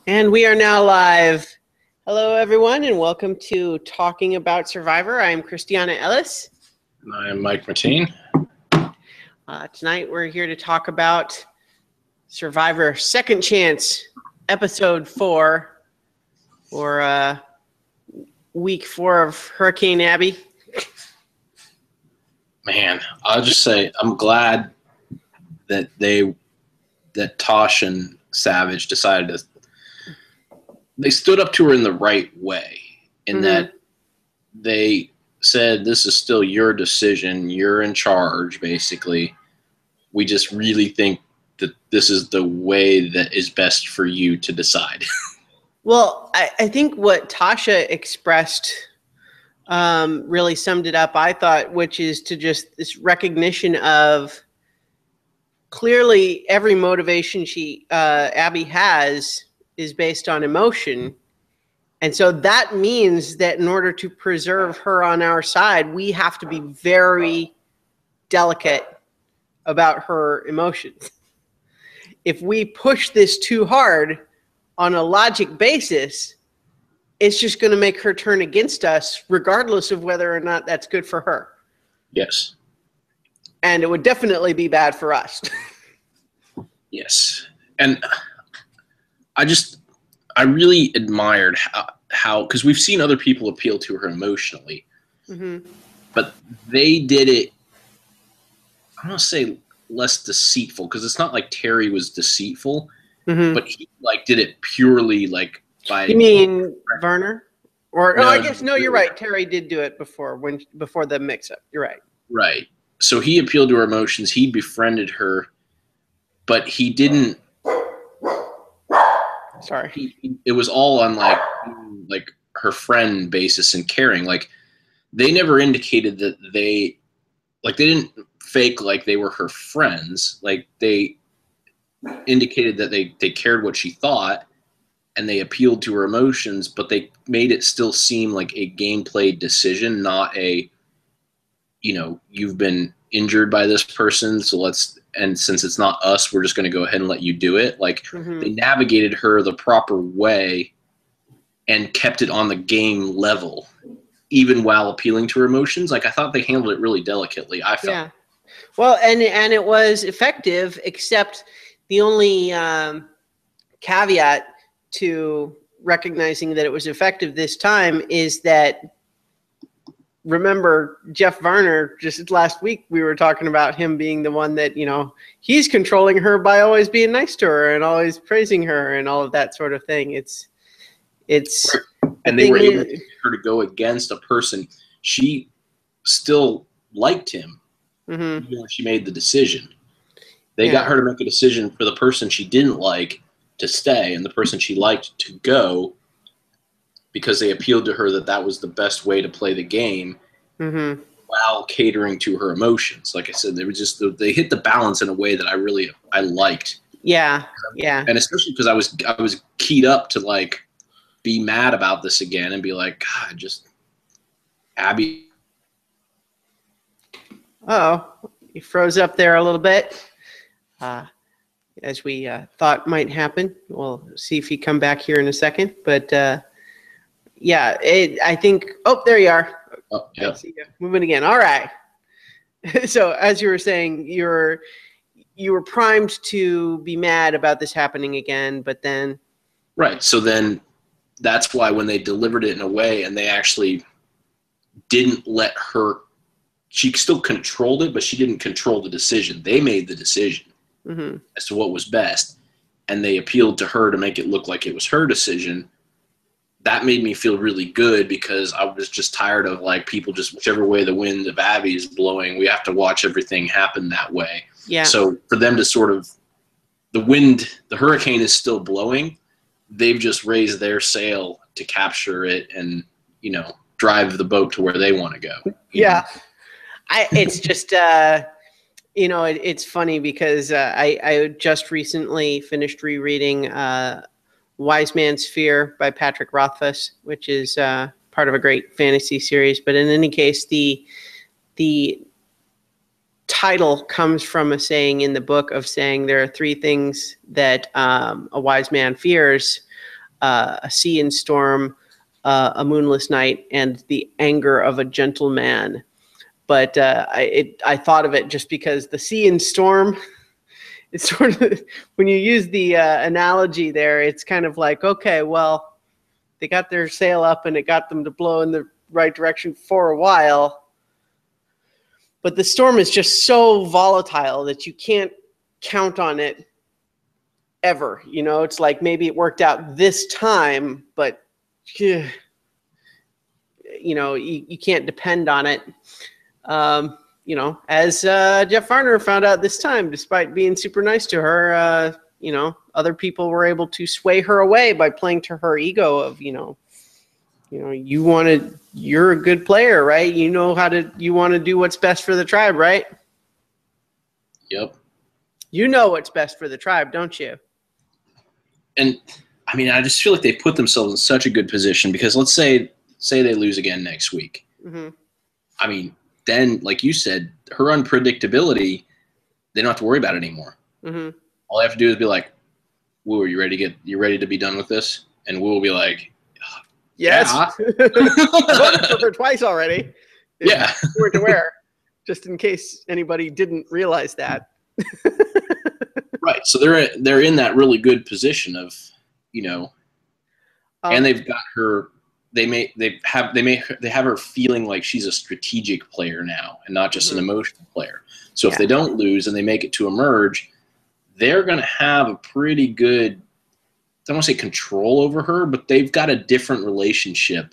And we are now live. Hello, everyone, and welcome to Talking About Survivor. I'm Christiana Ellis. And I'm Mike Martine. Tonight, we're here to talk about Survivor Second Chance, Episode 4, or Week 4 of Hurricane Abby. Man, I'll just say I'm glad that Tosh and Savage decided to. They stood up to her in the right way, in that they said, "This is still your decision. You're in charge, basically. We just really think that this is the way that is best for you to decide." Well, I think what Tasha expressed really summed it up, I thought, which is to just this recognition of clearly every motivation Abby has is based on emotion. And so that means that in order to preserve her on our side, we have to be very delicate about her emotions. If we push this too hard on a logic basis, it's just going to make her turn against us, regardless of whether or not that's good for her. Yes. And it would definitely be bad for us. Yes. And I really admired how, because we've seen other people appeal to her emotionally, but they did it, I don't want to say less deceitful, because it's not like Terry was deceitful, but he did it purely by. You mean Werner? Or no, I guess no, you're right. Terry did do it before the mix-up. You're right. Right. So he appealed to her emotions. He befriended her, but he didn't. Sorry. It was all on her friend basis and caring. They never indicated that they didn't fake like they were her friends. They indicated that they cared what she thought and they appealed to her emotions, but they made it still seem like a gameplay decision, not a, you've been injured by this person, and since it's not us, we're just going to go ahead and let you do it. They navigated her the proper way and kept it on the game level, even while appealing to her emotions. I thought they handled it really delicately. I felt. Yeah. Well, and it was effective, except the only caveat to recognizing that it was effective this time is that, remember, Jeff Varner, just last week, we were talking about him being the one that, he's controlling her by always being nice to her and always praising her and all of that sort of thing. And they were able to get her to go against a person. She still liked him even when she made the decision. They got her to make a decision for the person she didn't like to stay and the person she liked to go, because they appealed to her that was the best way to play the game while catering to her emotions. Like I said, they hit the balance in a way that I liked. Yeah. Yeah. And especially because I was keyed up to be mad about this again and be like, God, just Abby. Oh, he froze up there a little bit. As we thought might happen. We'll see if he come back here in a second. But yeah, I think. Oh, there you are. Oh, yeah. I see you moving again. All right. So as you were saying, you were primed to be mad about this happening again, but then. Right. So then that's why when they delivered it in a way and they actually didn't let her, she still controlled it, but she didn't control the decision. They made the decision as to what was best, and they appealed to her to make it look like it was her decision. That made me feel really good, because I was just tired of people just whichever way the wind of Abby is blowing, we have to watch everything happen that way. Yeah. So for them to sort of, the hurricane is still blowing. They've just raised their sail to capture it and, drive the boat to where they want to go. Yeah. It's just, it's funny because I just recently finished rereading Wise Man's Fear by Patrick Rothfuss, which is part of a great fantasy series. But in any case, the title comes from a saying in the book of saying there are three things that a wise man fears. A Sea and Storm, A Moonless Night, and The Anger of a Gentleman. But I thought of it just because the Sea and Storm, it's sort of, when you use the analogy there, it's kind of like, okay, well, they got their sail up and it got them to blow in the right direction for a while. But the storm is just so volatile that you can't count on it ever. You know, it's like maybe it worked out this time, but you know, you can't depend on it. You know, as Jeff Varner found out this time, despite being super nice to her, you know, other people were able to sway her away by playing to her ego of, you know, you're a good player, right? You want to do what's best for the tribe, right? Yep. You know what's best for the tribe, don't you? And I mean, I just feel like they put themselves in such a good position because let's say they lose again next week. Mm-hmm. I mean, then, like you said, her unpredictability, they don't have to worry about it anymore. Mm-hmm. All they have to do is be like, "Woo, are you ready to be done with this?" And Woo will be like, "Yes." Yeah. I voted for her twice already. Yeah. Word to wear, just in case anybody didn't realize that. Right. So they're in that really good position of, you know, and they've got her. They have her feeling like she's a strategic player now and not just an emotional player. So if they don't lose and they make it to a merge, they're going to have a pretty good, I don't want to say control over her, but they've got a different relationship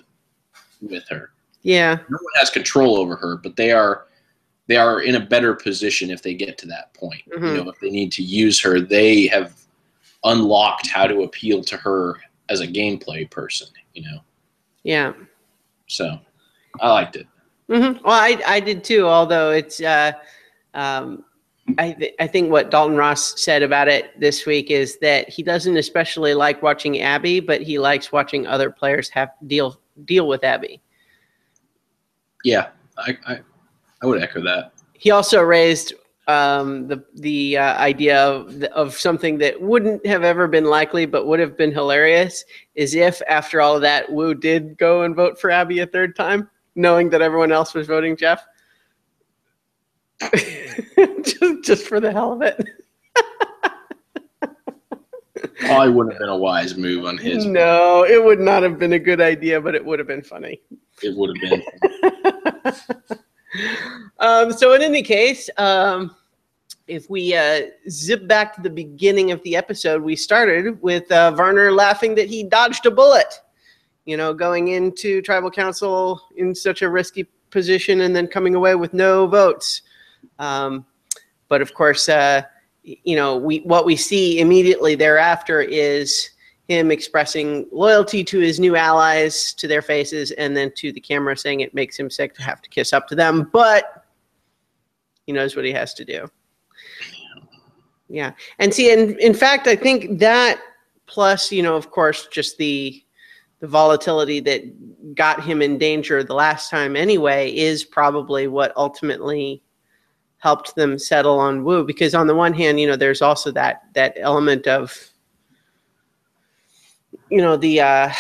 with her. Yeah. No one has control over her, but they are in a better position if they get to that point. Mm-hmm. You know, if they need to use her, they have unlocked how to appeal to her as a gameplay person, you know? Yeah. So I liked it. Mm-hmm. Well, I did too, although it's, I think what Dalton Ross said about it this week is that he doesn't especially like watching Abby, but he likes watching other players have deal with Abby. Yeah, I would echo that. He also raised the idea of something that wouldn't have ever been likely, but would have been hilarious, is if after all of that, Wu did go and vote for Abby a third time, knowing that everyone else was voting Jeff. just for the hell of it. Probably wouldn't have been a wise move on his part. No, it would not have been a good idea, but it would have been funny. It would have been. So in any case, if we zip back to the beginning of the episode, we started with Varner laughing that he dodged a bullet, you know, going into tribal council in such a risky position and then coming away with no votes. But of course, you know, what we see immediately thereafter is him expressing loyalty to his new allies, to their faces, and then to the camera saying it makes him sick to have to kiss up to them, but he knows what he has to do. Yeah. And see, in fact, I think that plus, you know, of course, just the volatility that got him in danger the last time anyway is probably what ultimately helped them settle on Wu. Because on the one hand, you know, there's also that element of, you know, the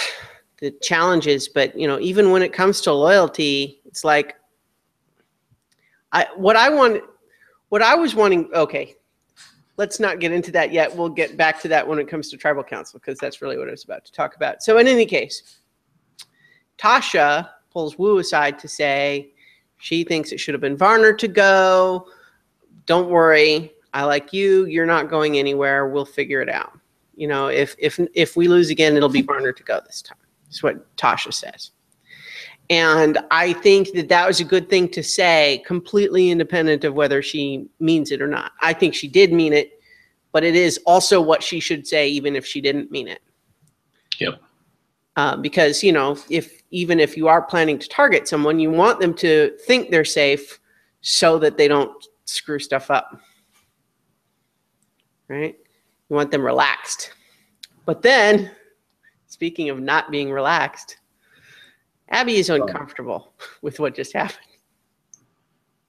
challenges, but, you know, even when it comes to loyalty, it's like, what I was wanting, okay, let's not get into that yet. We'll get back to that when it comes to tribal council, because that's really what I was about to talk about. So in any case, Tasha pulls Wu aside to say she thinks it should have been Varner to go. Don't worry. I like you. You're not going anywhere. We'll figure it out. You know, if we lose again, it'll be Varner to go this time. That's what Tasha says. And I think that was a good thing to say, completely independent of whether she means it or not. I think she did mean it, but it is also what she should say, even if she didn't mean it. Yep. Because, you know, even if you are planning to target someone, you want them to think they're safe so that they don't screw stuff up. Right? You want them relaxed. But then, speaking of not being relaxed, Abby is uncomfortable with what just happened.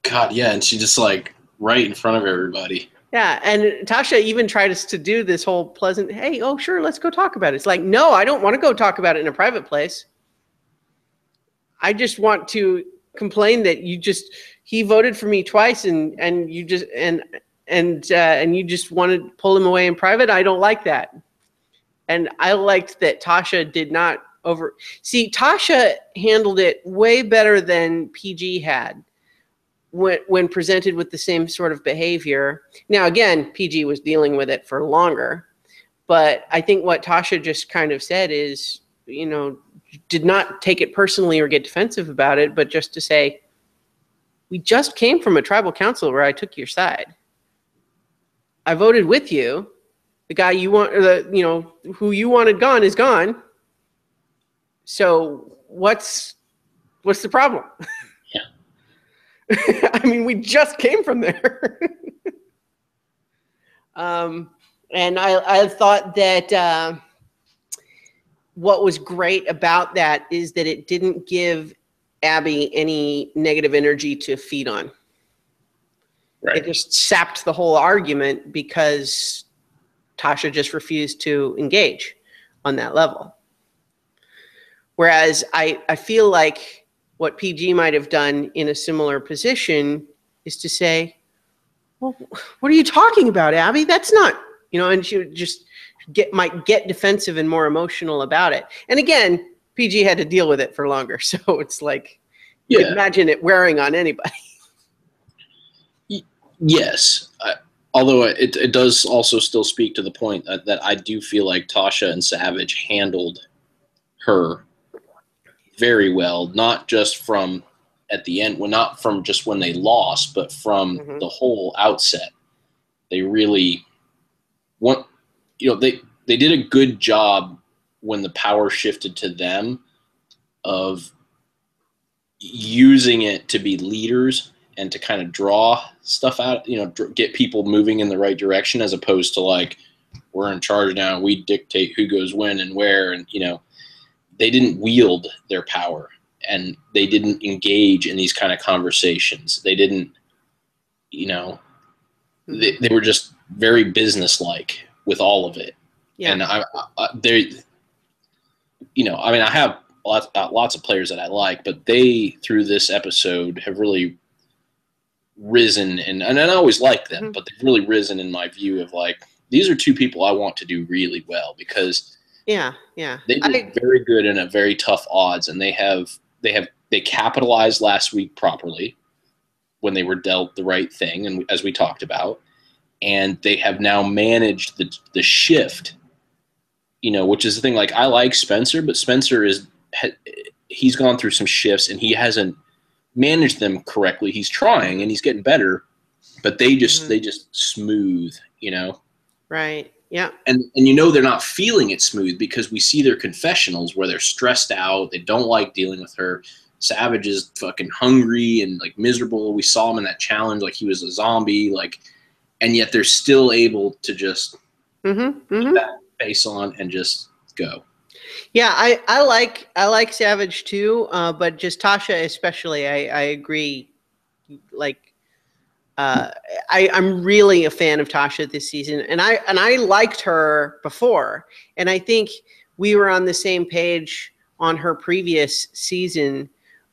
God, yeah, and she just like right in front of everybody. Yeah, and Tasha even tried us to do this whole pleasant, hey, oh, sure, let's go talk about it. It's like, no, I don't want to go talk about it in a private place. I just want to complain that he voted for me twice and you just and you just want to pull him away in private. I don't like that. And I liked that Tasha did not see, Tasha handled it way better than PG had when presented with the same sort of behavior. Now, again, PG was dealing with it for longer, but I think what Tasha just kind of said is, did not take it personally or get defensive about it, but just to say, we just came from a tribal council where I took your side. I voted with you. The guy you want, who you wanted gone is gone. So what's the problem? Yeah. I mean, we just came from there. And I thought that what was great about that is that it didn't give Abby any negative energy to feed on. Right. It just sapped the whole argument because Tasha just refused to engage on that level. Whereas I feel like what PG might have done in a similar position is to say, well, what are you talking about, Abby? That's not, and she would just might get defensive and more emotional about it. And again, PG had to deal with it for longer. So it's like, you can imagine it wearing on anybody. Yes. Although it does also still speak to the point that I do feel like Tasha and Savage handled her very well, not just from at the end, well, not from just when they lost, but from the whole outset. They really they did a good job when the power shifted to them of using it to be leaders and to kind of draw stuff out, get people moving in the right direction, as opposed to like, we're in charge now, we dictate who goes when and where. And, they didn't wield their power and they didn't engage in these kind of conversations. They didn't, they were just very businesslike with all of it. Yeah. And I have lots of players that I like, but they, through this episode, have really risen, and I always liked them, but they've really risen in my view of like, these are two people I want to do really well, because they did very good in a very tough odds, and they capitalized last week properly when they were dealt the right thing, and as we talked about, and they have now managed the shift, which is the thing. Like, I like Spencer, but Spencer he's gone through some shifts and he hasn't managed them correctly. He's trying and he's getting better, but they just smooth, Right. Yeah. And they're not feeling it smooth, because we see their confessionals where they're stressed out. They don't like dealing with her. Savage is fucking hungry and like miserable. We saw him in that challenge like he was a zombie, like, and yet they're still able to just put that face on and just go. Yeah, I like Savage too, but just Tasha especially. I agree. Like, I'm really a fan of Tasha this season, and I liked her before, and I think we were on the same page on her previous season,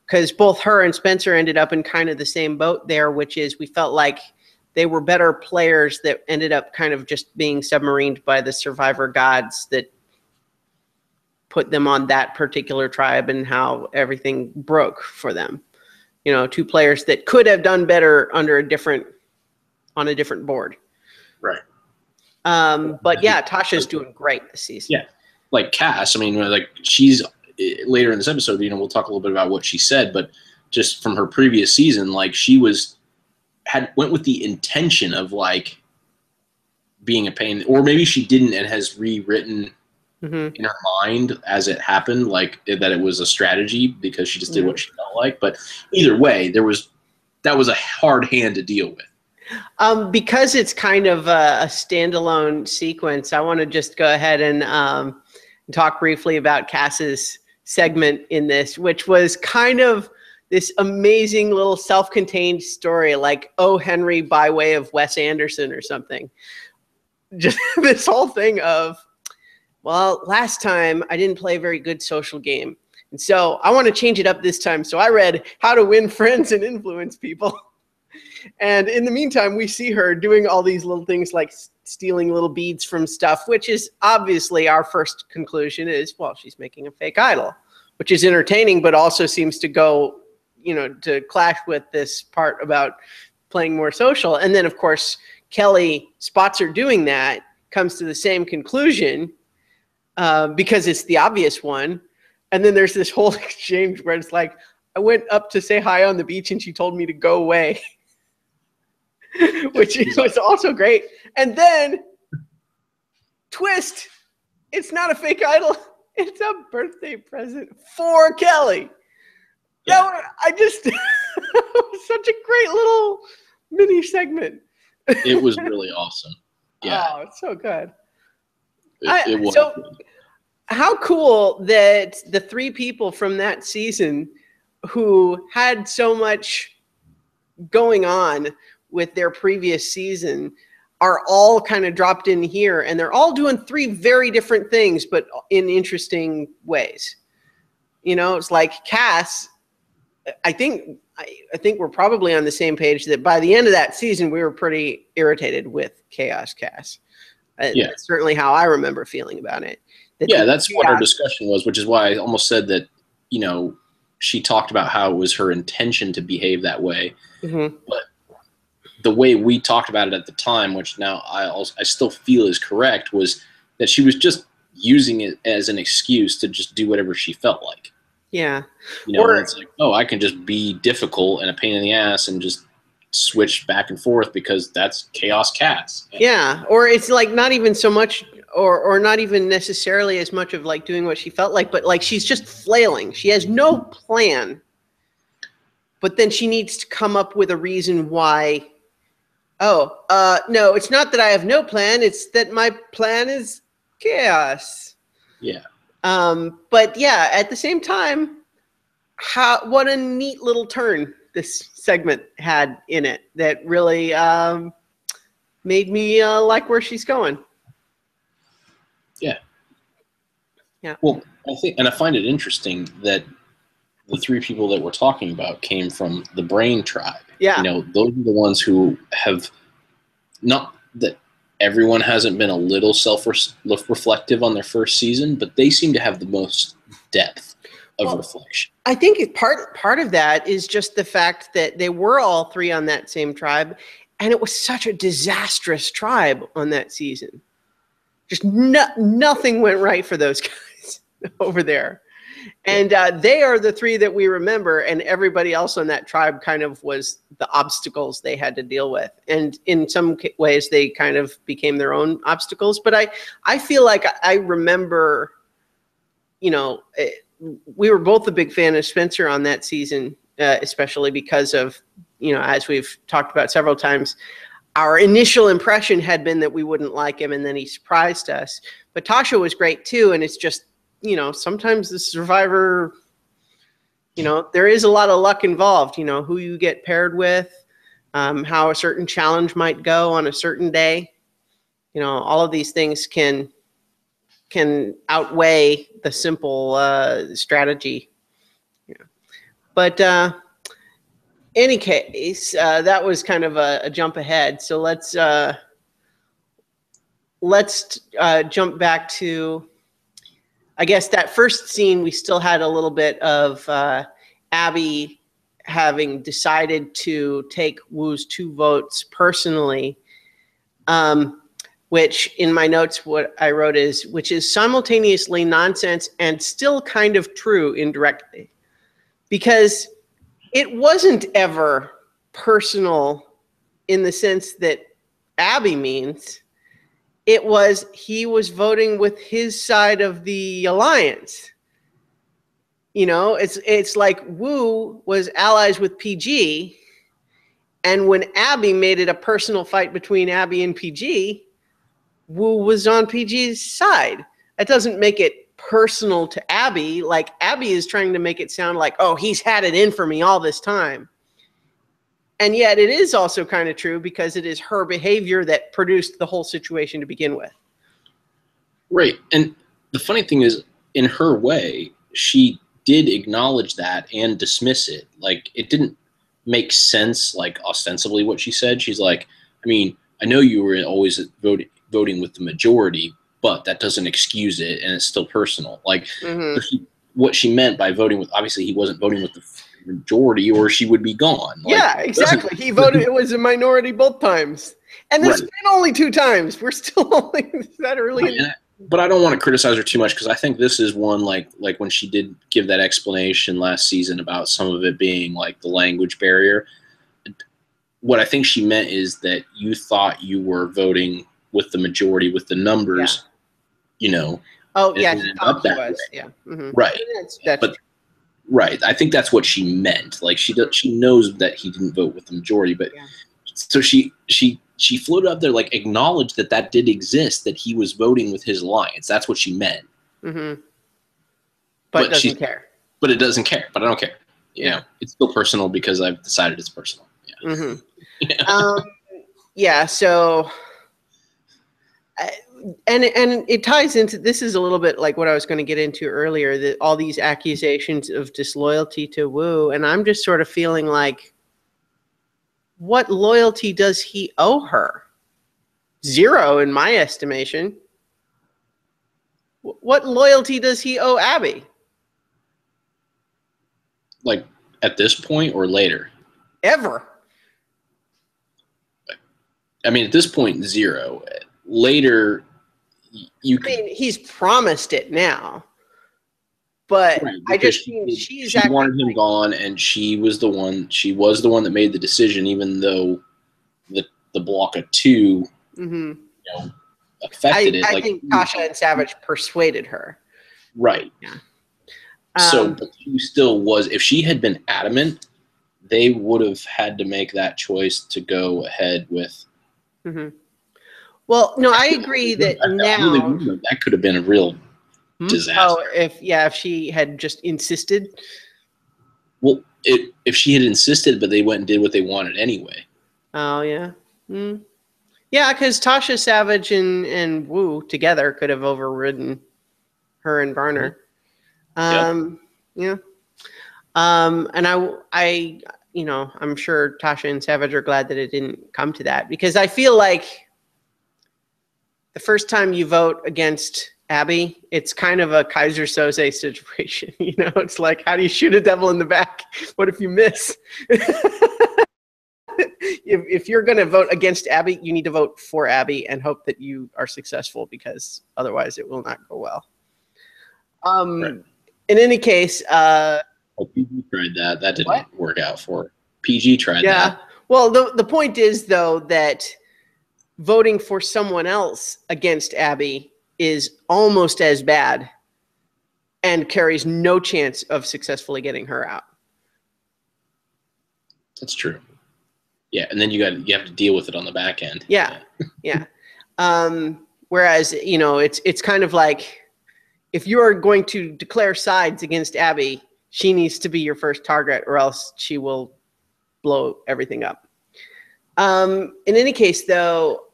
because both her and Spencer ended up in kind of the same boat there, which is we felt like they were better players that ended up kind of just being submarined by the survivor gods that put them on that particular tribe, and how everything broke for them. Two players that could have done better on a different board. Right. But yeah, Tasha's doing great this season. Yeah. Like Cass, I mean, like, she's later in this episode, we'll talk a little bit about what she said, but just from her previous season, like, she went with the intention of like being a pain, or maybe she didn't and has rewritten in her mind as it happened, like that it was a strategy because she just did what she felt like. But either way, that was a hard hand to deal with. Because it's kind of a standalone sequence, I want to just go ahead and talk briefly about Cass's segment in this, which was kind of this amazing little self-contained story, like O. Henry by way of Wes Anderson or something. Just this whole thing of, well, last time I didn't play a very good social game. And so I want to change it up this time. So I read How to Win Friends and Influence People. And in the meantime, we see her doing all these little things like stealing little beads from stuff, which is obviously our first conclusion is, well, she's making a fake idol, which is entertaining, but also seems to go, to clash with this part about playing more social. And then, of course, Kelly spots her doing that, comes to the same conclusion because it's the obvious one. And then there's this whole exchange where it's like, I went up to say hi on the beach and she told me to go away, which was also great. And then, twist, it's not a fake idol. It's a birthday present for Kelly. Yeah. It was such a great little mini segment. It was really awesome. Yeah. Oh, it's so good. It was. So how cool that the three people from that season who had so much going on with their previous season are all kind of dropped in here, and they're all doing three very different things, but in interesting ways. It's like Cass, I think we're probably on the same page that by the end of that season, we were pretty irritated with Chaos Cass. That's certainly how I remember feeling about it. That's what our discussion was, which is why I almost said that, she talked about how it was her intention to behave that way. Mm-hmm. But the way we talked about it at the time, which now I still feel is correct, was that she was just using it as an excuse to just do whatever she felt like. Yeah. It's like, I can just be difficult and a pain in the ass and just switch back and forth because that's Chaos Cass. Yeah. Or it's like not even so much or not even necessarily as much of like doing what she felt like, but like she's just flailing. She has no plan. But then she needs to come up with a reason why. No, it's not that I have no plan. It's that my plan is chaos. Yeah. But yeah, at the same time, what a neat little turn this segment had in it that really made me like where she's going. Yeah. Yeah. Well, I find it interesting that the three people that we're talking about came from the Brain tribe. Yeah. Those are the ones who have, not that everyone hasn't been a little self-reflective on their first season, but they seem to have the most depth of reflection. I think part of that is just the fact that they were all three on that same tribe, and it was such a disastrous tribe on that season. Just nothing went right for those guys over there. And they are the three that we remember, and everybody else on that tribe kind of was the obstacles they had to deal with. And in some ways, they kind of became their own obstacles. But I feel like I remember, we were both a big fan of Spencer on that season, especially because of, as we've talked about several times, our initial impression had been that we wouldn't like him, and then he surprised us. But Tasha was great too, and it's just, sometimes the Survivor, there is a lot of luck involved, who you get paired with, how a certain challenge might go on a certain day. All of these things can outweigh the simple strategy. But any case, that was kind of a jump ahead. So let's jump back to, I guess, that first scene. We still had a little bit of Abby having decided to take Woo's 2 votes personally, which in my notes, what I wrote is, which is simultaneously nonsense and still kind of true indirectly, because it wasn't ever personal in the sense that Abby means. It was, he was voting with his side of the alliance. It's like Woo was allies with PG, and when Abby made it a personal fight between Abby and PG, Woo was on PG's side. that doesn't make it personal to Abby. Like, Abby is trying to make it sound like, oh, he's had it in for me all this time. And yet it is also kind of true because it is her behavior that produced the whole situation to begin with. Right. And the funny thing is, in her way, she did acknowledge that and dismiss it. Like, it didn't make sense, like, ostensibly what she said. She's like, I mean, I know you were always voting with the majority, but that doesn't excuse it, and it's still personal. Like, what she meant by voting with, obviously he wasn't voting with the majority, or she would be gone. Like, yeah, exactly. He voted, it was a minority both times. And it's been only 2 times. We're still only, is that really? Right. But I don't want to criticize her too much, because I think this is one, like when she did give that explanation last season about some of it being like the language barrier. What I think she meant is that you thought you were voting with the majority with the numbers, you know. Oh, yeah, she thought she was. Yeah. Right. That's right. I think that's what she meant. Like, she knows that he didn't vote with the majority, but so she floated up there, like, acknowledged that did exist, that he was voting with his alliance. That's what she meant. But doesn't care. But it doesn't care. But I don't care. You know, it's still personal because I've decided it's personal. Yeah. So, and it ties into, this is a little bit like what I was going to get into earlier, that all these accusations of disloyalty to Wu, and I'm just sort of feeling like, what loyalty does he owe her? 0 in my estimation. What loyalty does he owe Abby? Like, at this point or later? Ever. I mean, at this point, 0. Later, you could. I mean, he's promised it now. But I just mean she wanted him gone, and she was the one that made the decision, even though the block of 2 you know, affected it. I think Tasha and Savage persuaded her. Right. Yeah. So, but she still was, if she had been adamant, they would have had to make that choice to go ahead with. Well, no, I agree that now. That could have been a real disaster. Oh, if she had just insisted. Well, if she had insisted, but they went and did what they wanted anyway. Oh, yeah. Yeah, because Tasha Savage and Wu together could have overridden her and Varner. Yeah. And I, you know, I'm sure Tasha and Savage are glad that it didn't come to that, because I feel like the first time you vote against Abby, it's kind of a Kaiser Soze situation. You know, it's like, how do you shoot a devil in the back? What if you miss? If you're going to vote against Abby, you need to vote for Abby and hope that you are successful, because otherwise it will not go well. In any case, PG tried that. That didn't work out for her. PG tried that. Yeah. Well, the point is, though, that voting for someone else against Abby is almost as bad and carries no chance of successfully getting her out. That's true. Yeah, and then you have to deal with it on the back end. Yeah. Whereas, you know, it's kind of like, if you are going to declare sides against Abby, she needs to be your first target, or else she will blow everything up. In any case, though,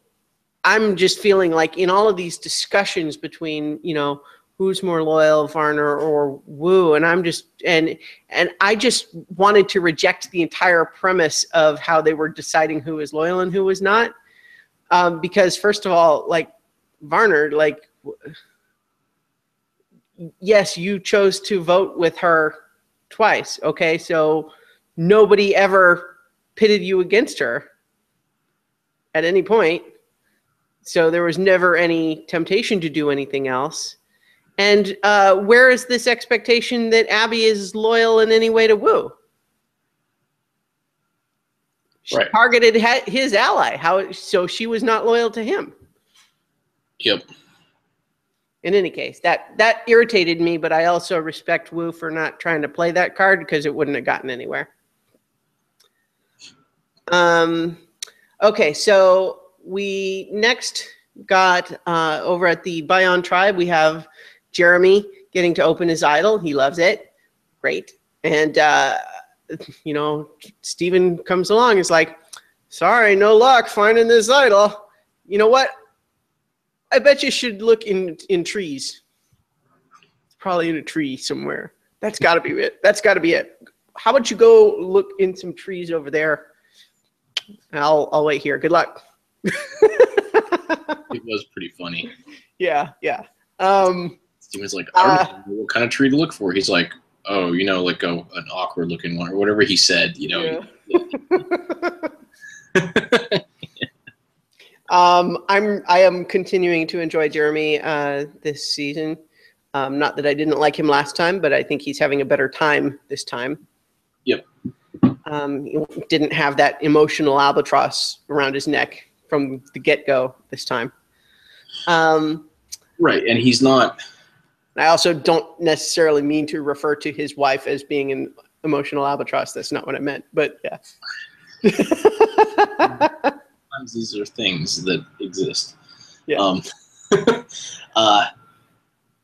I'm just feeling like in all of these discussions between, you know, who's more loyal, Varner or Wu, and I'm just and I just wanted to reject the entire premise of how they were deciding who was loyal and who was not, because first of all, like, Varner, like, yes, you chose to vote with her twice, okay, so nobody ever pitted you against her at any point. So there was never any temptation to do anything else. And where is this expectation that Abby is loyal in any way to Wu? She targeted his ally. So she was not loyal to him. Yep. In any case, that irritated me, but I also respect Wu for not trying to play that card, because it wouldn't have gotten anywhere. Okay, so we next got over at the Bion tribe, we have Jeremy getting to open his idol. He loves it. Great. And, you know, Steven comes along. Is like, sorry, no luck finding this idol. You know what? I bet you should look in trees. It's probably in a tree somewhere. That's got to be it. That's got to be it. How about you go look in some trees over there? And I'll wait here. Good luck. It was pretty funny. Yeah, yeah. Steven's like, I don't know what kind of tree to look for. He's like, oh, you know, like an awkward looking one or whatever he said, you know. Yeah. I am continuing to enjoy Jeremy this season. Not that I didn't like him last time, but I think he's having a better time this time. Yep. He didn't have that emotional albatross around his neck from the get-go this time. Right, and he's not. I also don't necessarily mean to refer to his wife as being an emotional albatross. That's not what I meant, but yeah. Sometimes these are things that exist. Yeah.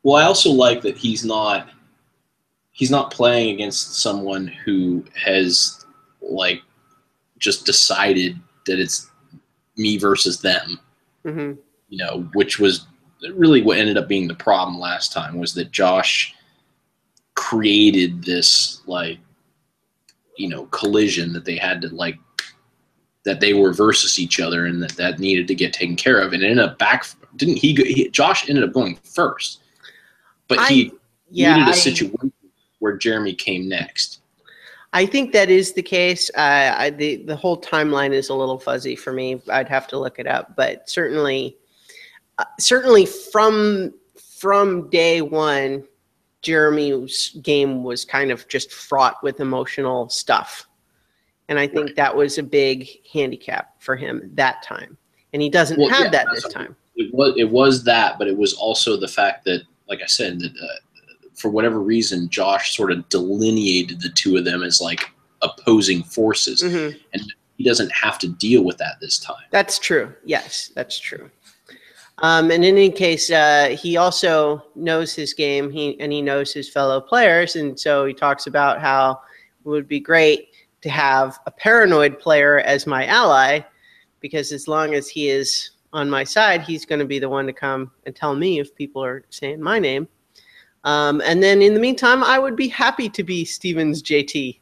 Well, I also like that he's not playing against someone who has like just decided that it's me versus them. Mm-hmm. You know, which was really what ended up being the problem last time, was that Josh created this like, you know, collision that they had to like, that they were versus each other, and that needed to get taken care of. And it ended up Josh ended up going first, but he needed a situation where Jeremy came next. I think that is the case. The whole timeline is a little fuzzy for me. I'd have to look it up, but certainly from day one, Jeremy's game was kind of just fraught with emotional stuff. And I think that was a big handicap for him that time. And he doesn't have that this time. It was that, but it was also the fact that, like I said, that for whatever reason, Josh sort of delineated the two of them as like opposing forces. Mm-hmm. And he doesn't have to deal with that this time. That's true. Yes, that's true. And in any case, he also knows his game. He knows his fellow players. And so he talks about how it would be great to have a paranoid player as my ally, because as long as he is on my side, he's going to be the one to come and tell me if people are saying my name. And then in the meantime, I would be happy to be Steven's JT,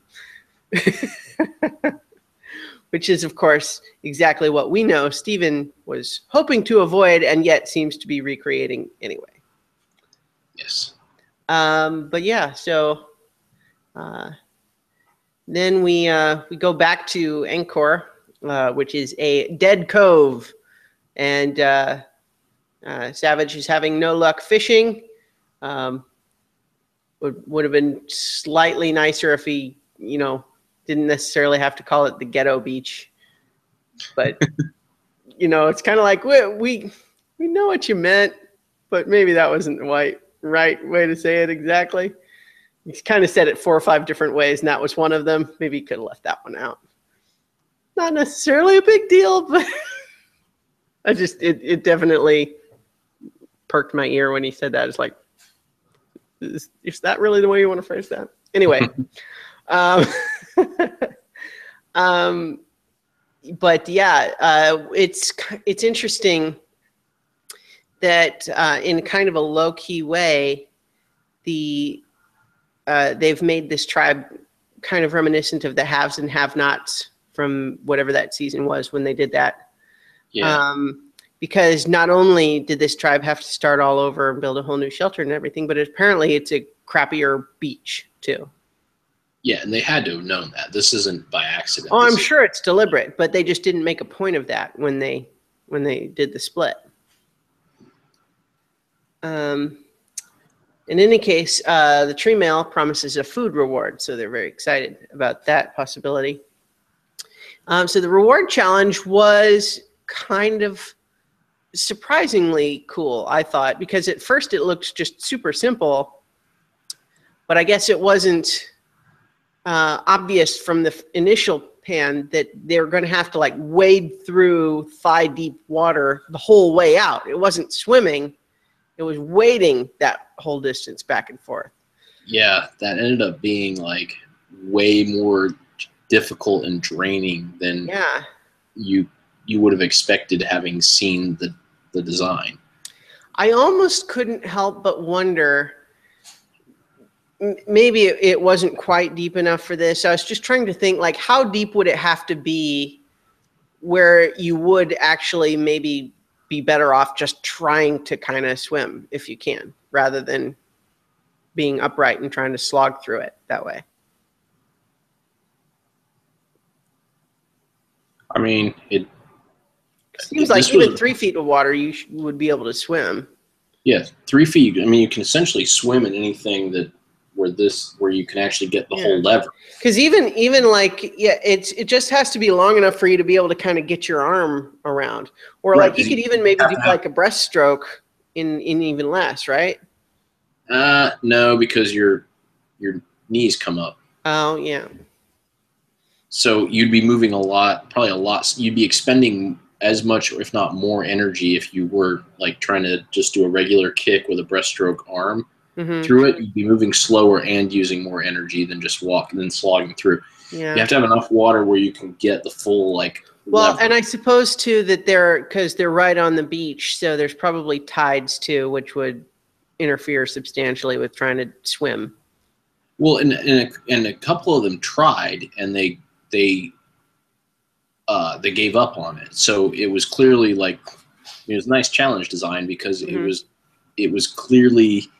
which is, of course, exactly what we know Steven was hoping to avoid and yet seems to be recreating anyway. Yes. But yeah, so then we go back to Angkor, which is a dead cove. And Savage is having no luck fishing. Would have been slightly nicer if he, you know, didn't necessarily have to call it the ghetto beach. But, you know, it's kind of like, we know what you meant, but maybe that wasn't the right way to say it exactly. He kind of said it 4 or 5 different ways, and that was one of them. Maybe he could have left that one out. Not necessarily a big deal, but it definitely perked my ear when he said that. It's like, is that really the way you want to phrase that? Anyway. But yeah, it's interesting that in kind of a low-key way, they've made this tribe kind of reminiscent of the haves and have-nots from whatever that season was when they did that. Yeah. Because not only did this tribe have to start all over and build a whole new shelter and everything, but apparently it's a crappier beach too. Yeah, and they had to have known that. This isn't by accident. Oh, I'm sure it's deliberate, but they just didn't make a point of that when they did the split. In any case, the tree male promises a food reward, so they're very excited about that possibility. So the reward challenge was kind of surprisingly cool, I thought, because at first it looked just super simple, but I guess it wasn't obvious from the initial pan that they're going to have to like wade through thigh deep water the whole way out. It wasn't swimming. It was wading that whole distance back and forth. Yeah, that ended up being like way more difficult and draining than you would have expected, having seen the design. I almost couldn't help but wonder, maybe it wasn't quite deep enough for this. I was just trying to think, like, how deep would it have to be where you would actually maybe be better off just trying to kind of swim if you can, rather than being upright and trying to slog through it that way. I mean, it seems like even 3 feet of water, you would be able to swim. Yeah, 3 feet. I mean, you can essentially swim in anything where you can actually get the whole lever. Because even like, it just has to be long enough for you to be able to kind of get your arm around, or like you could even maybe do like a breaststroke in even less, right? No, because your knees come up. Oh yeah. So you'd be moving probably a lot. You'd be expending as much, or if not more, energy if you were like trying to just do a regular kick with a breaststroke arm through it. You'd be moving slower and using more energy than just walking and slogging through. Yeah. You have to have enough water where you can get the full lever. And I suppose too that because they're right on the beach, so there's probably tides too, which would interfere substantially with trying to swim. Well, and a couple of them tried, and they gave up on it. So it was clearly like, it was a nice challenge design, because it was clearly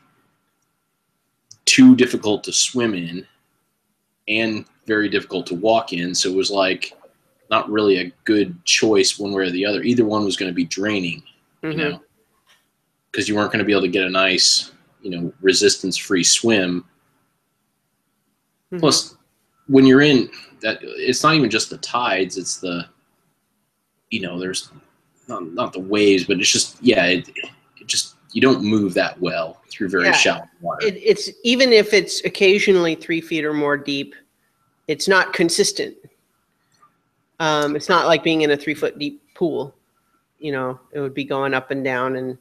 too difficult to swim in and very difficult to walk in. So it was like not really a good choice one way or the other. Either one was going to be draining, you know, because you weren't going to be able to get a nice, resistance-free swim. Plus, when you're in that, it's not even just the tides, it's the, there's not the waves, but it's just, it just, you don't move that well through very shallow water. It's even if it's occasionally 3 feet or more deep, it's not consistent. It's not like being in a 3 foot deep pool. It would be going up and down, and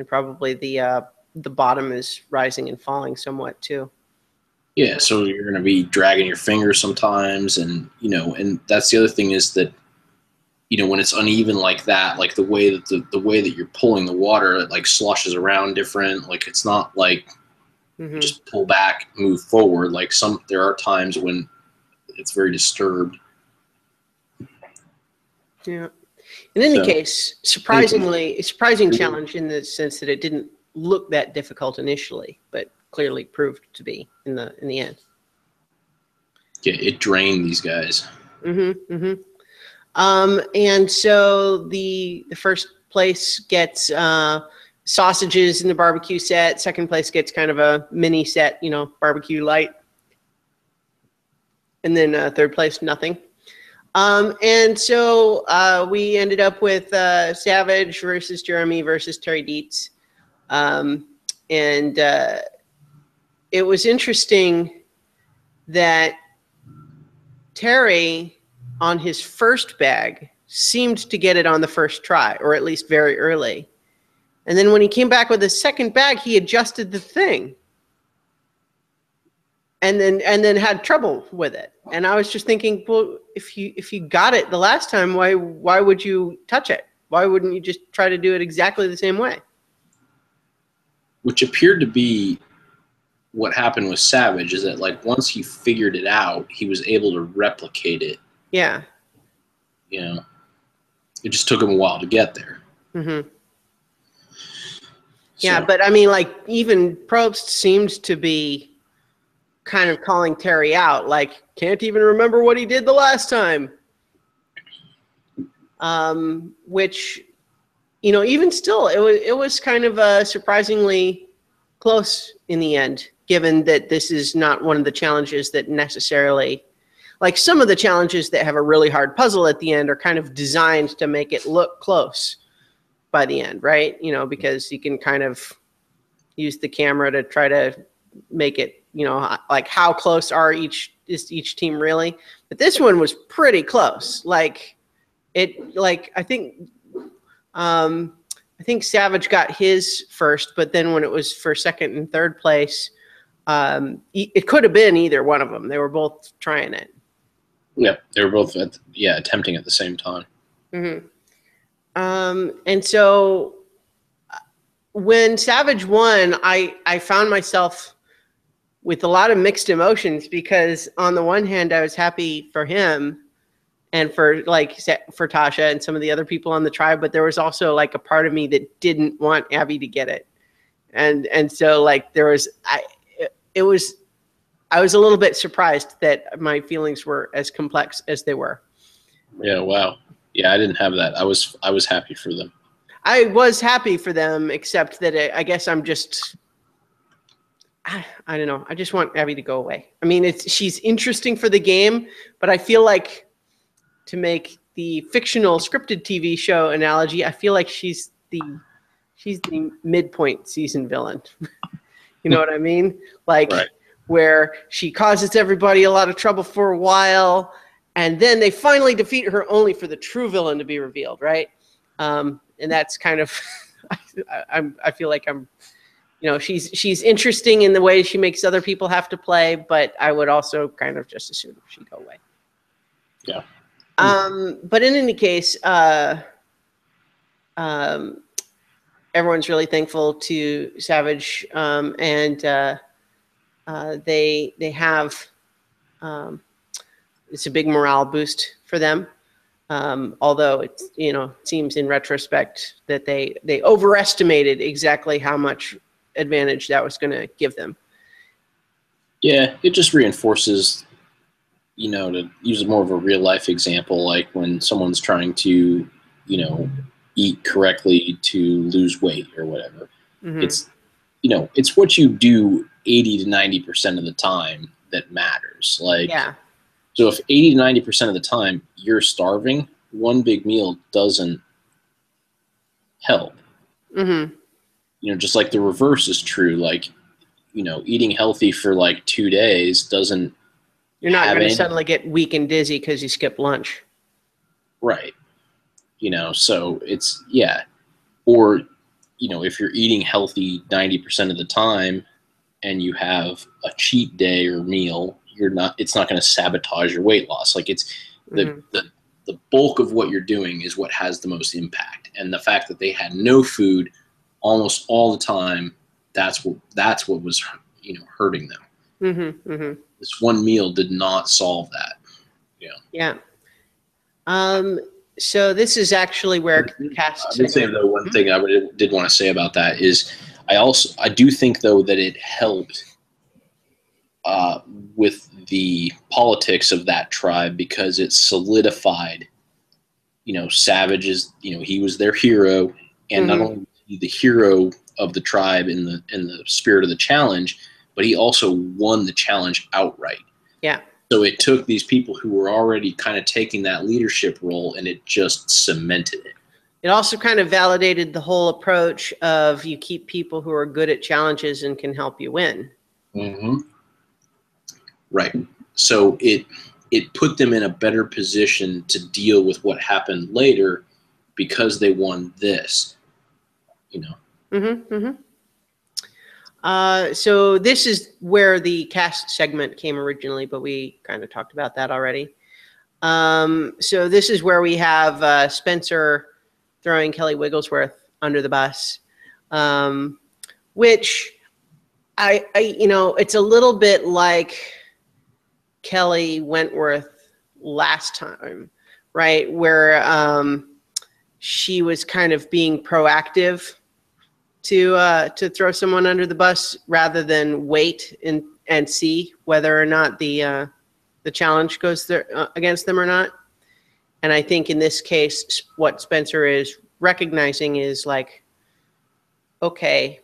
probably the bottom is rising and falling somewhat too. Yeah, so you're going to be dragging your fingers sometimes, and and that's the other thing is that when it's uneven like that, like the way that you're pulling the water, it like sloshes around different. Like it's not like just pull back, move forward. Like there are times when it's very disturbed. Yeah. In any case, surprising challenge in the sense that it didn't look that difficult initially, but clearly proved to be in the end. Yeah, it drained these guys. And so the first place gets sausages in the barbecue set. Second place gets kind of a mini set, barbecue light. And then third place, nothing. And so we ended up with Savage versus Jeremy versus Terry Dietz. And it was interesting that Terry, on his first bag, seemed to get it on the first try, or at least very early. And then when he came back with his second bag, he adjusted the thing. And then had trouble with it. And I was just thinking, well, if you got it the last time, why would you touch it? Why wouldn't you just try to do it exactly the same way? Which appeared to be what happened with Savage, is that like once he figured it out, he was able to replicate it. Yeah. It just took him a while to get there. Yeah, but I mean, like, even Probst seemed to be kind of calling Terry out, like, can't even remember what he did the last time. Which, even still, it was kind of surprisingly close in the end, given that this is not one of the challenges that necessarily, like some of the challenges that have a really hard puzzle at the end are kind of designed to make it look close by the end, right? Because you can kind of use the camera to try to make it, you know, like how close is each team really? But this one was pretty close. Like I think Savage got his first, but then when it was for second and third place, it could have been either one of them. They were both trying it. Yeah, they were both attempting at the same time. Mm-hmm. And so when Savage won, I found myself with a lot of mixed emotions, because on the one hand, I was happy for him and for Tasha and some of the other people on the tribe, but there was also like a part of me that didn't want Abby to get it. And so like I was a little bit surprised that my feelings were as complex as they were. Yeah, wow. Yeah, I didn't have that. I was happy for them. I was happy for them, except that I guess I'm just, I don't know. I just want Abby to go away. I mean, she's interesting for the game, but I feel like, to make the fictional scripted TV show analogy, I feel like she's the midpoint season villain. You know what I mean? Like, right. Where she causes everybody a lot of trouble for a while, and then they finally defeat her, only for the true villain to be revealed, right? And that's kind of, I feel like I'm, you know, she's interesting in the way she makes other people have to play, but I would also kind of just assume she'd go away. Yeah. But in any case, everyone's really thankful to Savage, and they have, it's a big morale boost for them. Although it seems in retrospect that they overestimated exactly how much advantage that was going to give them. Yeah, it just reinforces, to use more of a real life example, like when someone's trying to, eat correctly to lose weight or whatever. Mm-hmm. It's what you do 80 to 90% of the time that matters. Like, yeah. So if 80 to 90% of the time you're starving, one big meal doesn't help. Mm-hmm. Just like the reverse is true. Like, eating healthy for like 2 days doesn't. You're not going to suddenly get weak and dizzy because you skipped lunch. Right. So it's, yeah. Or, if you're eating healthy 90% of the time and you have a cheat day or meal, it's not going to sabotage your weight loss. Like, it's the bulk of what you're doing is what has the most impact. And the fact that they had no food almost all the time, that's what was, hurting them. Mm-hmm, mm-hmm. This one meal did not solve that. Yeah. So this is actually where cast. I would say, though, one thing I did want to say about that is I do think, though, that it helped with the politics of that tribe, because it solidified, Savage is, he was their hero, and not only was he the hero of the tribe in the spirit of the challenge, but he also won the challenge outright. Yeah. So it took these people who were already kind of taking that leadership role, and it just cemented it. It also kind of validated the whole approach of you keep people who are good at challenges and can help you win. Mm-hmm. Right. So it put them in a better position to deal with what happened later, because they won this, Mm-hmm. Mm-hmm. So this is where the cast segment came originally, but we kind of talked about that already. So this is where we have Spencer throwing Kelly Wigglesworth under the bus, which I it's a little bit like Kelly Wentworth last time, right? Where she was kind of being proactive to throw someone under the bus rather than wait and see whether or not the challenge goes there, against them or not. And I think in this case, what Spencer is recognizing is like, okay,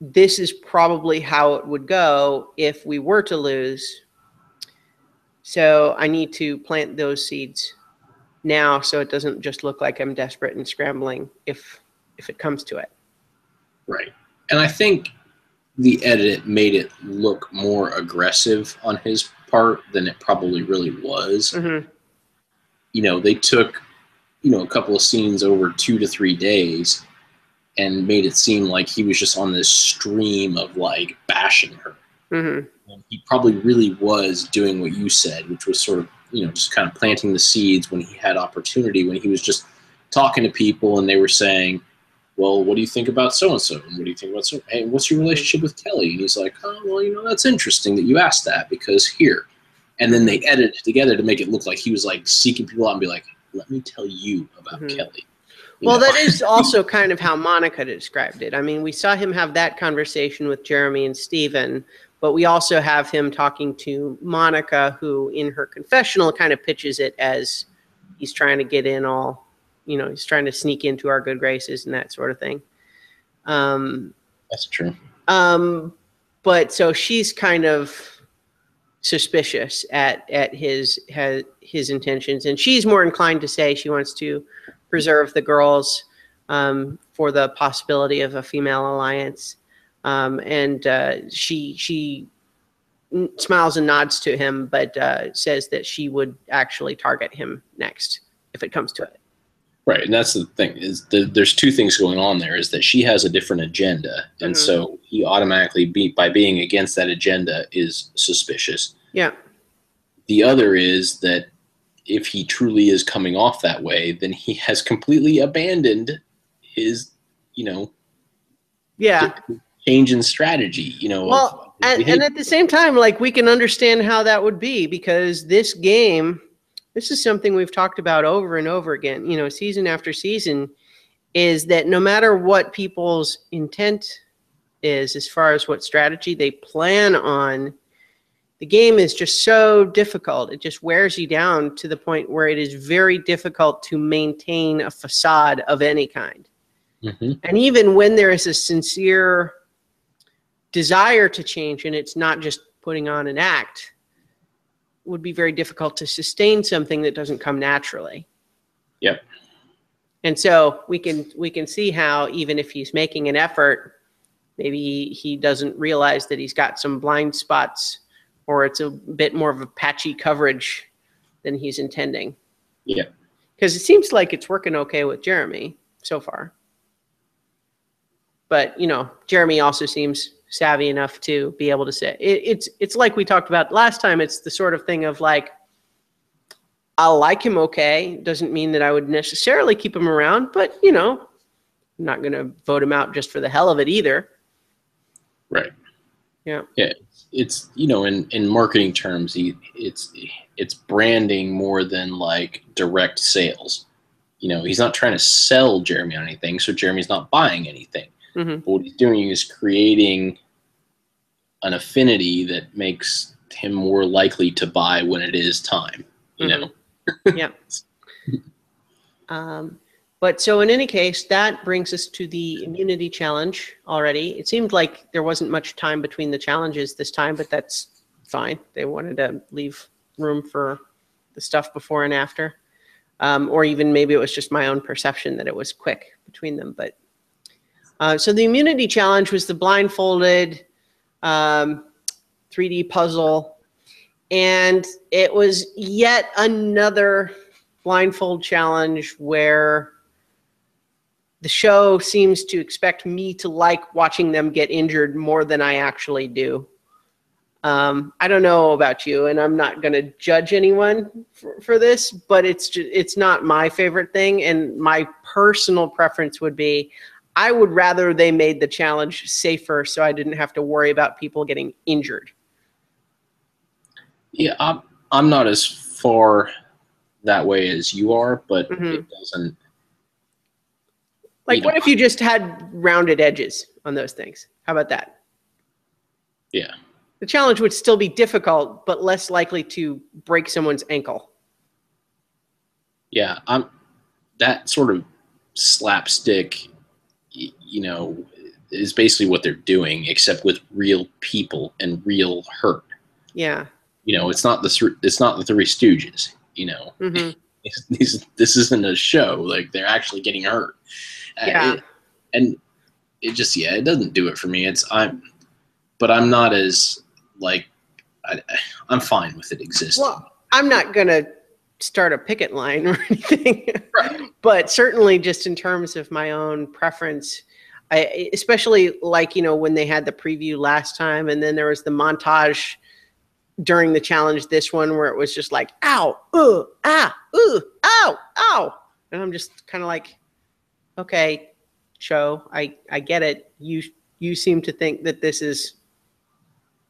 this is probably how it would go if we were to lose. So I need to plant those seeds now, so it doesn't just look like I'm desperate and scrambling if it comes to it. Right. And I think the edit made it look more aggressive on his part than it probably really was. Mm-hmm. You know, they took, you know, a couple of scenes over 2 to 3 days and made it seem like he was just on this stream of like bashing her. Mm-hmm. And he probably really was doing what you said, which was sort of, you know, just kind of planting the seeds when he had opportunity, when he was just talking to people and they were saying, well, what do you think about so-and-so? And what do you think about so? Hey, what's your relationship with Kelly? And he's like, oh, well, you know, that's interesting that you asked that because here. And then they edited it together to make it look like he was like seeking people out and be like, let me tell you about Kelly. Well, that is also kind of how Monica described it. I mean, we saw him have that conversation with Jeremy and Steven, but we also have him talking to Monica, who in her confessional kind of pitches it as he's trying to get in all, you know, he's trying to sneak into our good graces and that sort of thing. That's true. But so she's kind of suspicious at his intentions, and she's more inclined to say she wants to preserve the girls for the possibility of a female alliance. And she smiles and nods to him, but says that she would actually target him next if it comes to it. Right, and that's the thing, is there's two things going on there, is that she has a different agenda, and so he automatically, by being against that agenda, is suspicious. Yeah. The other is that if he truly is coming off that way, then he has completely abandoned his, you know, change in strategy, you know. Well, and at the same time, like, we can understand how that would be, because this game, this is something we've talked about over and over again, you know, season after season, is that no matter what people's intent is, as far as what strategy they plan on, the game is just so difficult. It just wears you down to the point where it is very difficult to maintain a facade of any kind. And even when there is a sincere desire to change, and it's not just putting on an act, it would be very difficult to sustain something that doesn't come naturally. Yep. And so we can see how, even if he's making an effort, maybe he doesn't realize that he's got some blind spots, or it's a bit more of a patchy coverage than he's intending. Yeah. Because it seems like it's working okay with Jeremy so far. But, you know, Jeremy also seems savvy enough to be able to say, it's like we talked about last time. It's the sort of thing of like, I'll like him okay. Doesn't mean that I would necessarily keep him around, but, you know, I'm not going to vote him out just for the hell of it either. Right. Yeah. Yeah. It's, you know, in marketing terms, it's branding more than like direct sales. You know, he's not trying to sell Jeremy on anything, so Jeremy's not buying anything. But what he's doing is creating an affinity that makes him more likely to buy when it is time, you know? Yeah. But so in any case, that brings us to the immunity challenge already. It seemed like there wasn't much time between the challenges this time, but that's fine. They wanted to leave room for the stuff before and after. Or even maybe it was just my own perception that it was quick between them. But so the immunity challenge was the blindfolded 3D puzzle. And it was yet another blindfold challenge where the show seems to expect me to like watching them get injured more than I actually do. I don't know about you, and I'm not going to judge anyone for this, but it's not my favorite thing. And my personal preference would be, I would rather they made the challenge safer so I didn't have to worry about people getting injured. Yeah, I'm not as far that way as you are, but it doesn't. Like, what if you just had rounded edges on those things? How about that? Yeah. The challenge would still be difficult, but less likely to break someone's ankle. Yeah, that sort of slapstick, you know, is basically what they're doing, except with real people and real hurt. Yeah. You know, it's not the Three Stooges. You know, this isn't a show. Like, they're actually getting hurt. Yeah. And it just, it doesn't do it for me. but I'm not as like I'm fine with it existing. Well, I'm not gonna start a picket line or anything, Right. but certainly just in terms of my own preference, especially like, you know, when they had the preview last time, and then there was the montage during the challenge, this one, where it was just like, ow, ah, ow, ow. And I'm just kind of like, okay, show, I get it. You seem to think that this is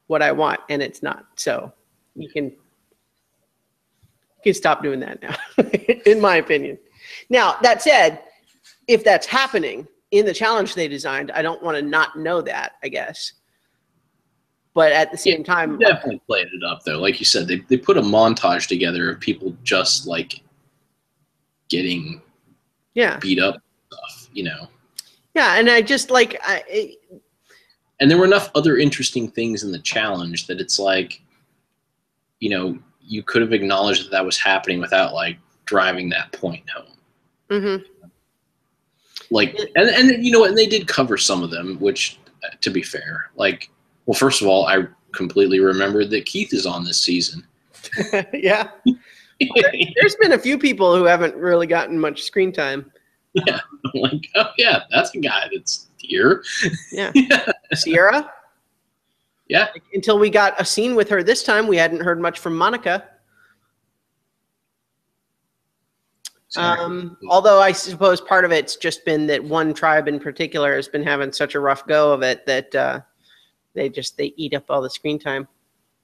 what I want, and it's not. So you can stop doing that now, in my opinion. Now, that said, if that's happening in the challenge they designed, I don't want to not know that, I guess. But at the same time, definitely played it up though. Like you said, they put a montage together of people just like getting beat up stuff, you know. Yeah, and I just like and there were enough other interesting things in the challenge that it's like, you know, you could have acknowledged that that was happening without like driving that point home. Mm-hmm. Like, and you know, and they did cover some of them, which, to be fair, like, well, first of all, I completely remembered that Keith is on this season. Yeah. There's been a few people who haven't really gotten much screen time. Yeah. I'm like, oh, yeah, that's a guy that's here. Yeah. Sierra? Yeah. Like, until we got a scene with her this time, we hadn't heard much from Monica. Although I suppose part of it's just been that one tribe in particular has been having such a rough go of it that they eat up all the screen time.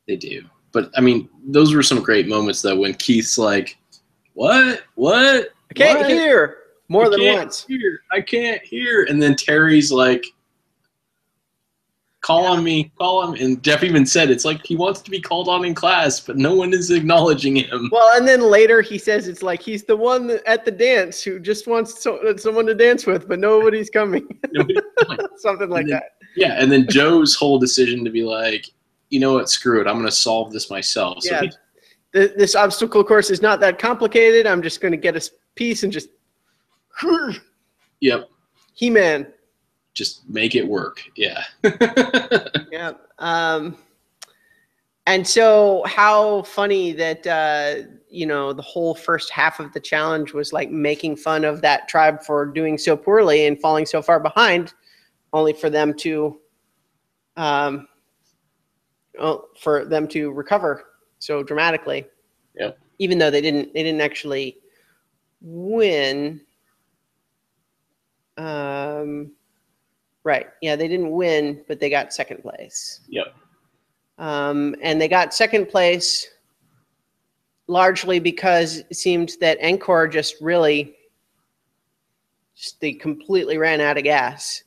They do. But I mean, those were some great moments though when Keith's like, What? I can't hear more than once. I can't hear. And then Terry's like, call on me. And Jeff even said it's like he wants to be called on in class, but no one is acknowledging him. Well, and then later he says it's like he's the one at the dance who just wants someone to dance with, but nobody's coming. Something like that. Yeah, and then Joe's whole decision to be like, you know what, screw it, I'm going to solve this myself. So yeah, this obstacle course is not that complicated. I'm just going to get a piece and just. Yep. He-Man. Just make it work. Yeah. Yeah. And so how funny that, you know, the whole first half of the challenge was like making fun of that tribe for doing so poorly and falling so far behind, only for them to recover so dramatically. Yep. Even though they didn't actually win. Right. Yeah, they didn't win, but they got second place. Yep. And they got second place largely because it seemed that Encore they completely ran out of gas.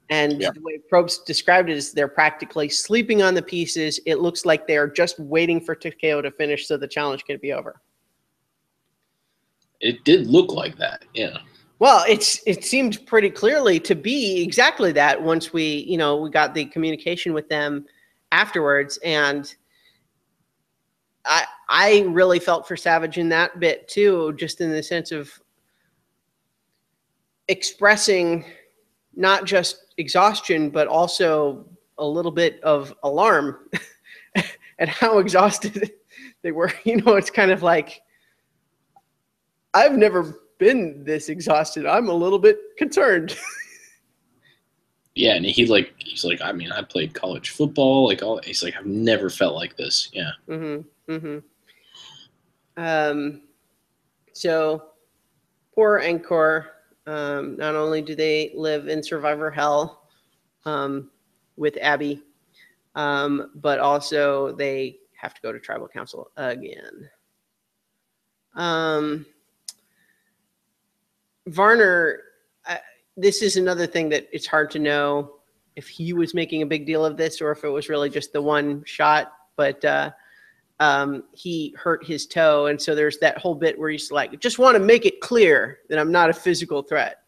And the way Probst described it is they're practically sleeping on the pieces. It looks like they're just waiting for Takeo to finish so the challenge can be over. It did look like that, yeah. Well, it seemed pretty clearly to be exactly that once we got the communication with them afterwards. And I really felt for Savage in that bit too, just in the sense of expressing not just exhaustion, but also a little bit of alarm at how exhausted they were. You know, it's kind of like, I've never been this exhausted. I'm a little bit concerned. Yeah, and he's like, I mean, I played college football, he's like, I've never felt like this. Yeah. Mm-hmm. Mm-hmm. So poor Encore. Not only do they live in survivor hell with Abby, but also they have to go to tribal council again. Varner, this is another thing that it's hard to know if he was making a big deal of this or if it was really just the one shot, but he hurt his toe. And so there's that whole bit where he's like, just want to make it clear that I'm not a physical threat.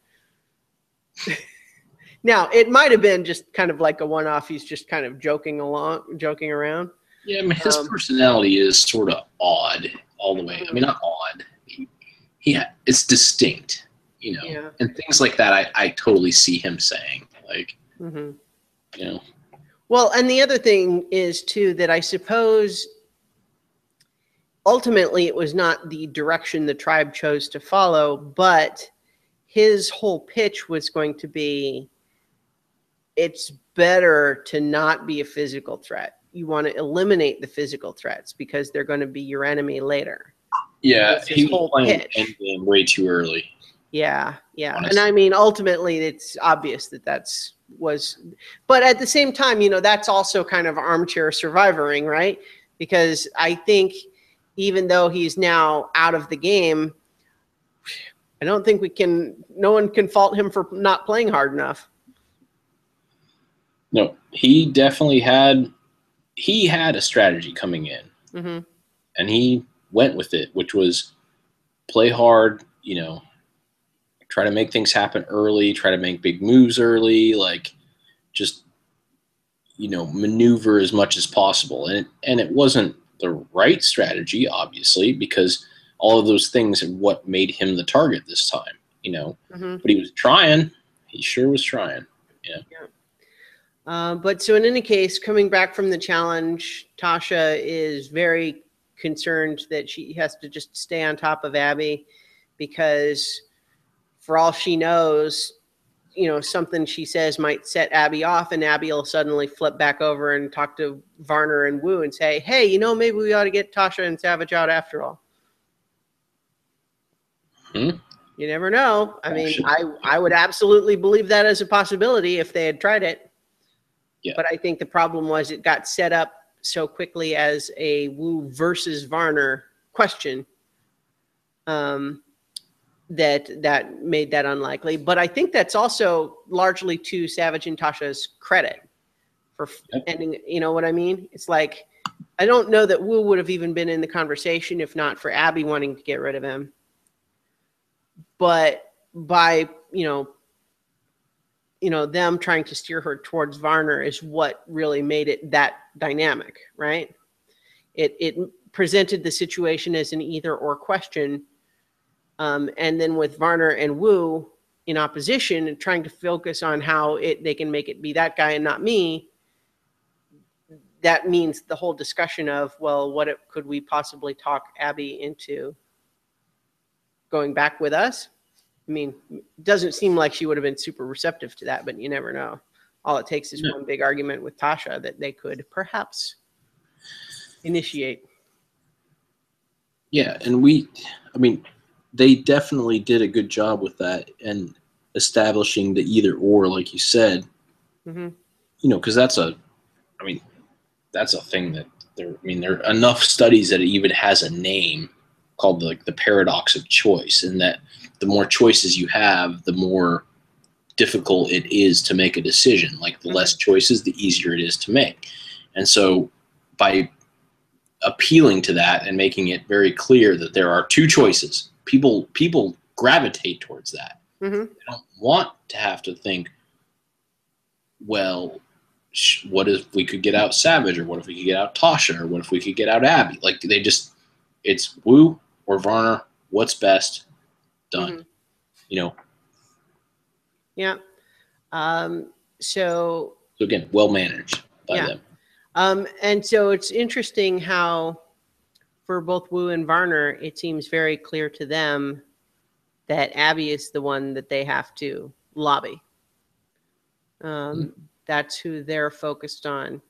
Now, it might have been just kind of like a one-off. He's just kind of joking around. Yeah, I mean, his personality is sort of odd all the way. I mean, not odd. Yeah, it's distinct. You know, and things like that, I totally see him saying, like, you know. Well, and the other thing is too that I suppose ultimately it was not the direction the tribe chose to follow, but his whole pitch was going to be, it's better to not be a physical threat. You want to eliminate the physical threats because they're going to be your enemy later. Yeah, That's his he was whole playing pitch. Endgame way too early. Yeah, yeah. And Honestly. I mean, ultimately, it's obvious that but at the same time, that's also kind of armchair survivoring, right? Because I think even though he's now out of the game, I don't think no one can fault him for not playing hard enough. No, he definitely had a strategy coming in, Mm-hmm. and he went with it, which was play hard, try to make things happen early, try to make big moves early, like just maneuver as much as possible. And it wasn't the right strategy, obviously, because all of those things are what made him the target this time, Mm-hmm. But he was trying. He sure was trying. Yeah. But so in any case, coming back from the challenge, Tasha is very concerned that she has to just stay on top of Abby because for all she knows, something she says might set Abby off, and Abby will suddenly flip back over and talk to Varner and Wu and say, hey, maybe we ought to get Tasha and Savage out after all. Hmm? You never know. I mean, I would absolutely believe that as a possibility if they had tried it. Yeah. But I think the problem was it got set up so quickly as a Wu versus Varner question that made that unlikely. But I think that's also largely to Savage and Tasha's credit for ending. You know what I mean? It's like, I don't know that Wu would have even been in the conversation if not for Abby wanting to get rid of him. But by, them trying to steer her towards Varner is what really made it that dynamic, right? It presented the situation as an either or question. And then with Varner and Wu in opposition and trying to focus on how they can make it be that guy and not me, that means the whole discussion of, well, could we possibly talk Abby into going back with us? I mean, it doesn't seem like she would have been super receptive to that, but you never know. All it takes is one big argument with Tasha that they could perhaps initiate. Yeah, and they definitely did a good job with that and establishing the either or, like you said. Mm-hmm. Because that's a thing that there are enough studies that it even has a name called the paradox of choice, and that the more choices you have, the more difficult it is to make a decision. Like the less choices, the easier it is to make. And so by appealing to that and making it very clear that there are two choices, people gravitate towards that. Mm-hmm. They don't want to have to think, well, what if we could get out Savage, or what if we could get out Tasha, or what if we could get out Abby? Like it's Wu or Varner. What's best? Done. Mm-hmm. Yeah. So again, well managed by them. And so it's interesting how for both Wu and Varner, it seems very clear to them that Abby is the one that they have to lobby. That's who they're focused on,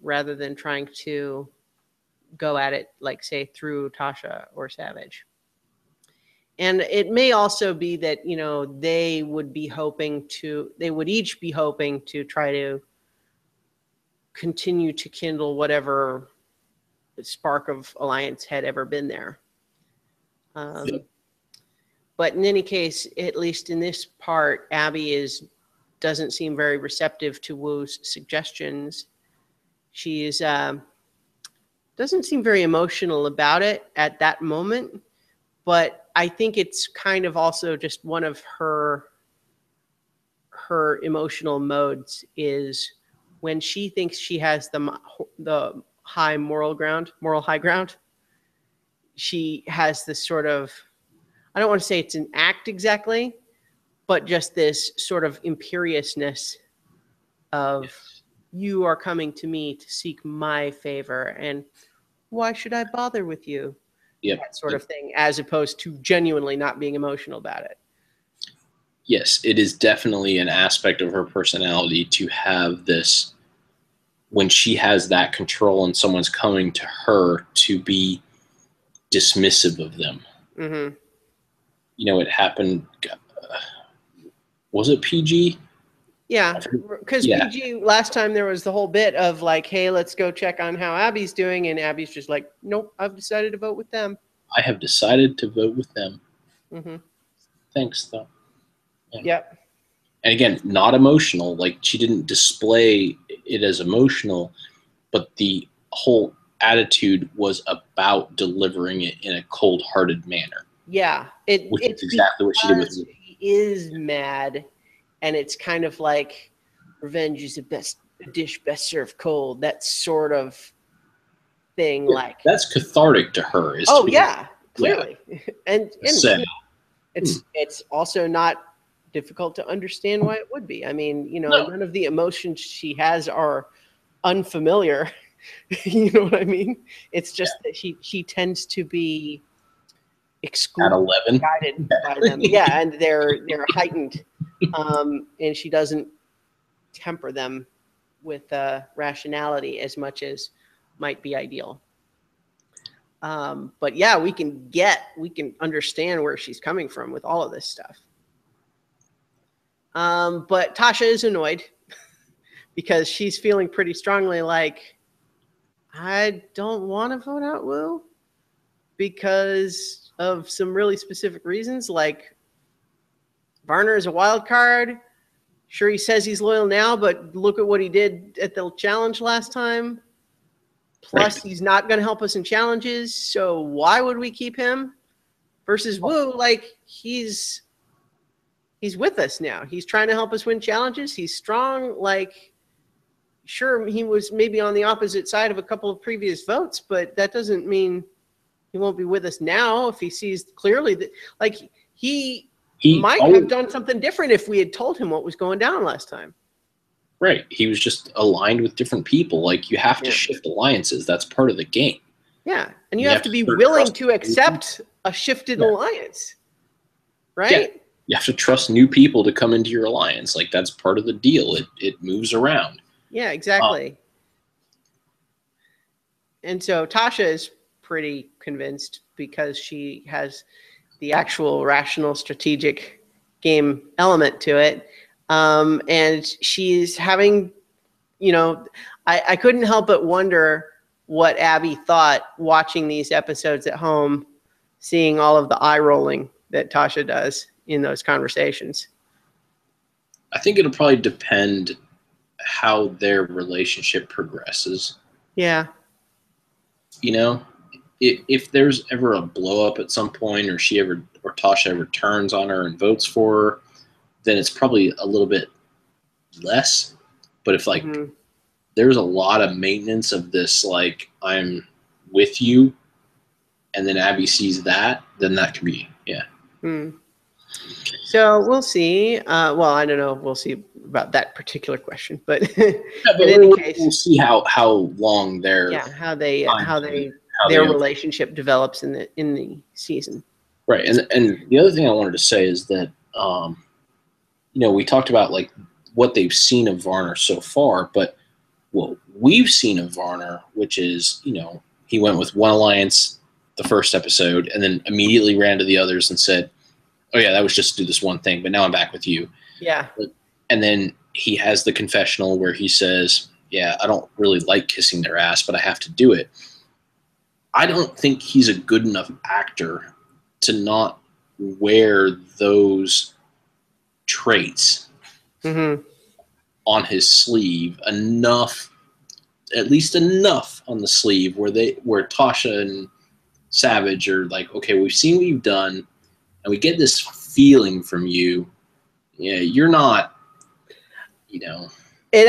rather than trying to go at it, like, say, through Tasha or Savage. And it may also be that, they would each be hoping to try to continue to kindle whatever spark of alliance had ever been there. But in any case, at least in this part, Abby doesn't seem very receptive to Wu's suggestions. She doesn't seem very emotional about it at that moment, but I think it's kind of also just one of her emotional modes is when she thinks she has the moral high ground. She has this sort of, I don't want to say it's an act exactly, but just this sort of imperiousness of you are coming to me to seek my favor, and why should I bother with you? Yep. That sort of thing, as opposed to genuinely not being emotional about it. Yes, it is definitely an aspect of her personality to have this, when she has that control and someone's coming to her, to be dismissive of them. Mm-hmm. You know, it happened. Was it PG? Yeah, because PG, last time there was the whole bit of like, hey, let's go check on how Abby's doing. And Abby's just like, nope, I've decided to vote with them. I have decided to vote with them. Mm-hmm. Thanks, though. Yeah. Yep. And again, not emotional. Like, she didn't display it as emotional, but the whole attitude was about delivering it in a cold-hearted manner. Yeah. It's exactly what she did with me. He is mad. And it's kind of like revenge is a dish best served cold. That sort of thing. Yeah, like that's cathartic to her. Clearly. Yeah. And it's also not difficult to understand why it would be. I mean, none of the emotions she has are unfamiliar. You know what I mean? It's just that she tends to be excluded, at 11, guided by them. Yeah, and they're heightened. And she doesn't temper them with rationality as much as might be ideal. But yeah, we can understand where she's coming from with all of this stuff. But Tasha is annoyed because she's feeling pretty strongly like, I don't want to vote out Wu because of some really specific reasons, like Varner is a wild card. Sure, he says he's loyal now, but look at what he did at the challenge last time. Plus, He's not going to help us in challenges, so why would we keep him? Versus Wu, like, he's with us now. He's trying to help us win challenges. He's strong. Like, sure, he was maybe on the opposite side of a couple of previous votes, but that doesn't mean he won't be with us now if he sees clearly that, like, he might have done something different if we had told him what was going down last time. Right. He was just aligned with different people. Like, you have to shift alliances. That's part of the game. Yeah. And you have to be willing to accept a shifted alliance. Right? Yeah. You have to trust new people to come into your alliance. Like, that's part of the deal. It moves around. Yeah, exactly. And so Tasha is pretty convinced because she has the actual rational strategic game element to it. And she's having, I couldn't help but wonder what Abby thought watching these episodes at home, seeing all of the eye rolling that Tasha does in those conversations. I think it'll probably depend how their relationship progresses. Yeah. If there's ever a blow up at some point, or Tasha ever turns on her and votes for her, then it's probably a little bit less. But if there's a lot of maintenance of this, like, I'm with you, and then Abby sees that, then that could be, So we'll see. Well, I don't know. We'll see about that particular question, but, but in any case, we'll see how long their relationship develops in the season. Right, and the other thing I wanted to say is that we talked about like what they've seen of Varner so far, but what we've seen of Varner, which is he went with one alliance the first episode and then immediately ran to the others and said, oh yeah, that was just to do this one thing, but now I'm back with you. Yeah. And then he has the confessional where he says, yeah, I don't really like kissing their ass, but I have to do it. I don't think he's a good enough actor to not wear those traits on his sleeve enough, at least enough on the sleeve where Tasha and Savage are like, okay, we've seen what you've done, and we get this feeling from you. Yeah, you're not, It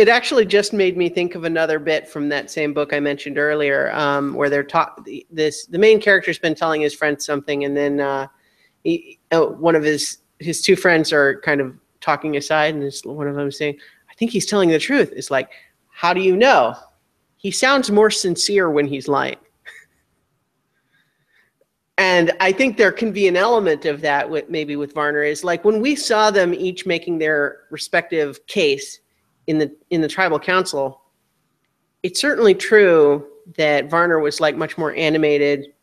actually just made me think of another bit from that same book I mentioned earlier, where the main character's been telling his friend something, and then one of his two friends are kind of talking aside, and one of them is saying, "I think he's telling the truth. It's like, how do you know? He sounds more sincere when he's lying. And I think there can be an element of that maybe with Varner, is like when we saw them each making their respective case in the tribal council, it's certainly true that Varner was like much more animated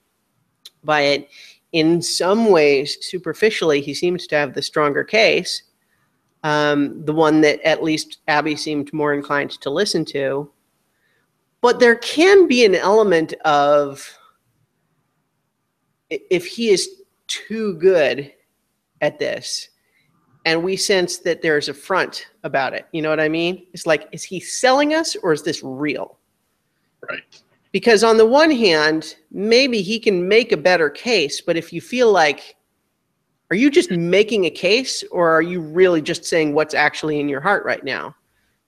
by it. In some ways, superficially, he seems to have the stronger case, the one that at least Abby seemed more inclined to listen to. But there can be an element of, if he is too good at this and we sense that there's a front about it, you know what I mean? It's like, is he selling us or is this real? Right. Because on the one hand, maybe he can make a better case, but if you feel like, are you just making a case or are you really just saying what's actually in your heart right now?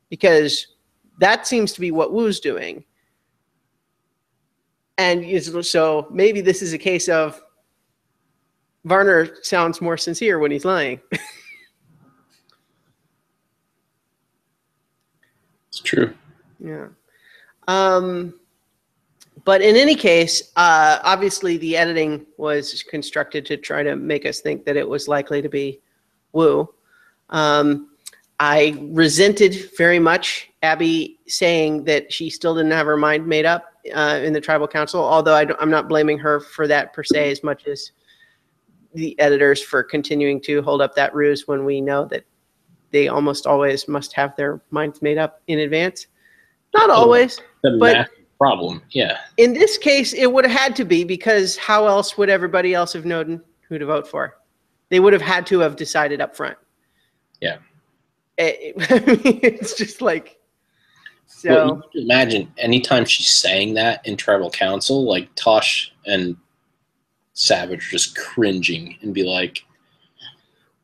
Because that seems to be what Wu's doing. And so maybe this is a case of Varner sounds more sincere when he's lying. It's true. Yeah. But in any case, obviously the editing was constructed to try to make us think that it was likely to be Wu. I resented very much Abby saying that she still didn't have her mind made up in the tribal council, although I'm not blaming her for that per se as much as the editors for continuing to hold up that ruse when we know that they almost always must have their minds made up in advance. Not always, but problem. Yeah. In this case, it would have had to be, because how else would everybody else have known who to vote for? They would have had to have decided up front. Yeah. It's just like, so. Well, you can imagine anytime she's saying that in tribal council, like Tosh and Savage just cringing and be like.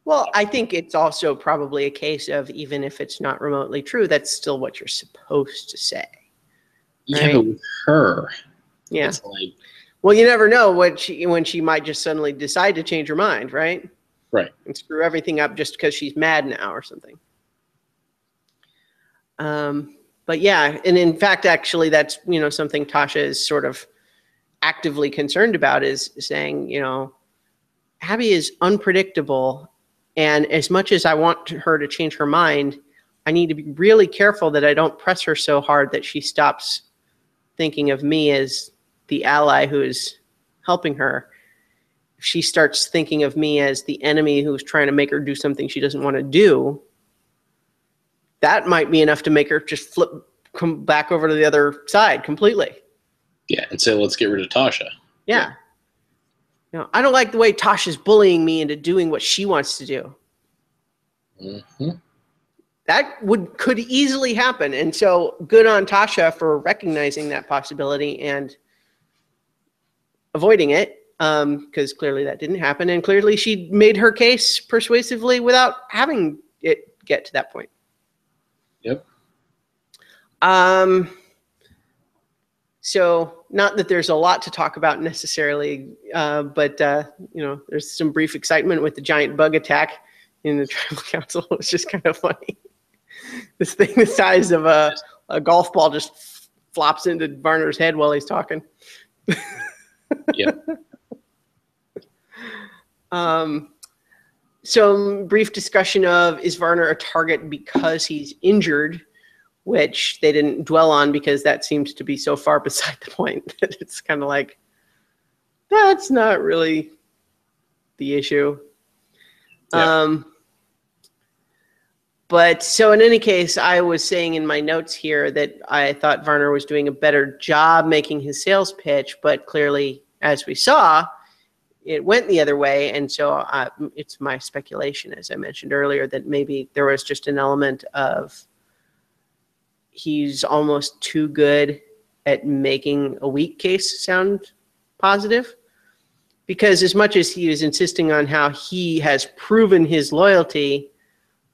Well, I think it's also probably a case of, even if it's not remotely true, that's still what you're supposed to say. Yeah, right? but with her. Yeah. It's like, well, you never know when she might just suddenly decide to change her mind, right? Right. And screw everything up just because she's mad now or something. But yeah, and in fact, actually, that's, something Tasha is sort of actively concerned about, is saying, Abby is unpredictable. And as much as I want her to change her mind, I need to be really careful that I don't press her so hard that she stops thinking of me as the ally who is helping her. If she starts thinking of me as the enemy who's trying to make her do something she doesn't want to do, that might be enough to make her just come back over to the other side completely. Yeah, and say, let's get rid of Tasha. Yeah. I don't like the way Tasha's bullying me into doing what she wants to do. Mm-hmm. That could easily happen. And so good on Tasha for recognizing that possibility and avoiding it, because clearly that didn't happen. And clearly she made her case persuasively without having it get to that point. Yep. So not that there's a lot to talk about necessarily, but there's some brief excitement with the giant bug attack in the tribal council. It's just kind of funny. This thing the size of a golf ball just flops into Varner's head while he's talking. Yep. So brief discussion of, is Varner a target because he's injured, which they didn't dwell on because that seems to be so far beside the point that it's kind of like, that's not really the issue. Yeah. But so in any case, I was saying in my notes here that I thought Varner was doing a better job making his sales pitch, but clearly, as we saw, it went the other way. And so it's my speculation, as I mentioned earlier, that maybe there was just an element of he's almost too good at making a weak case sound positive. Because as much as he is insisting on how he has proven his loyalty,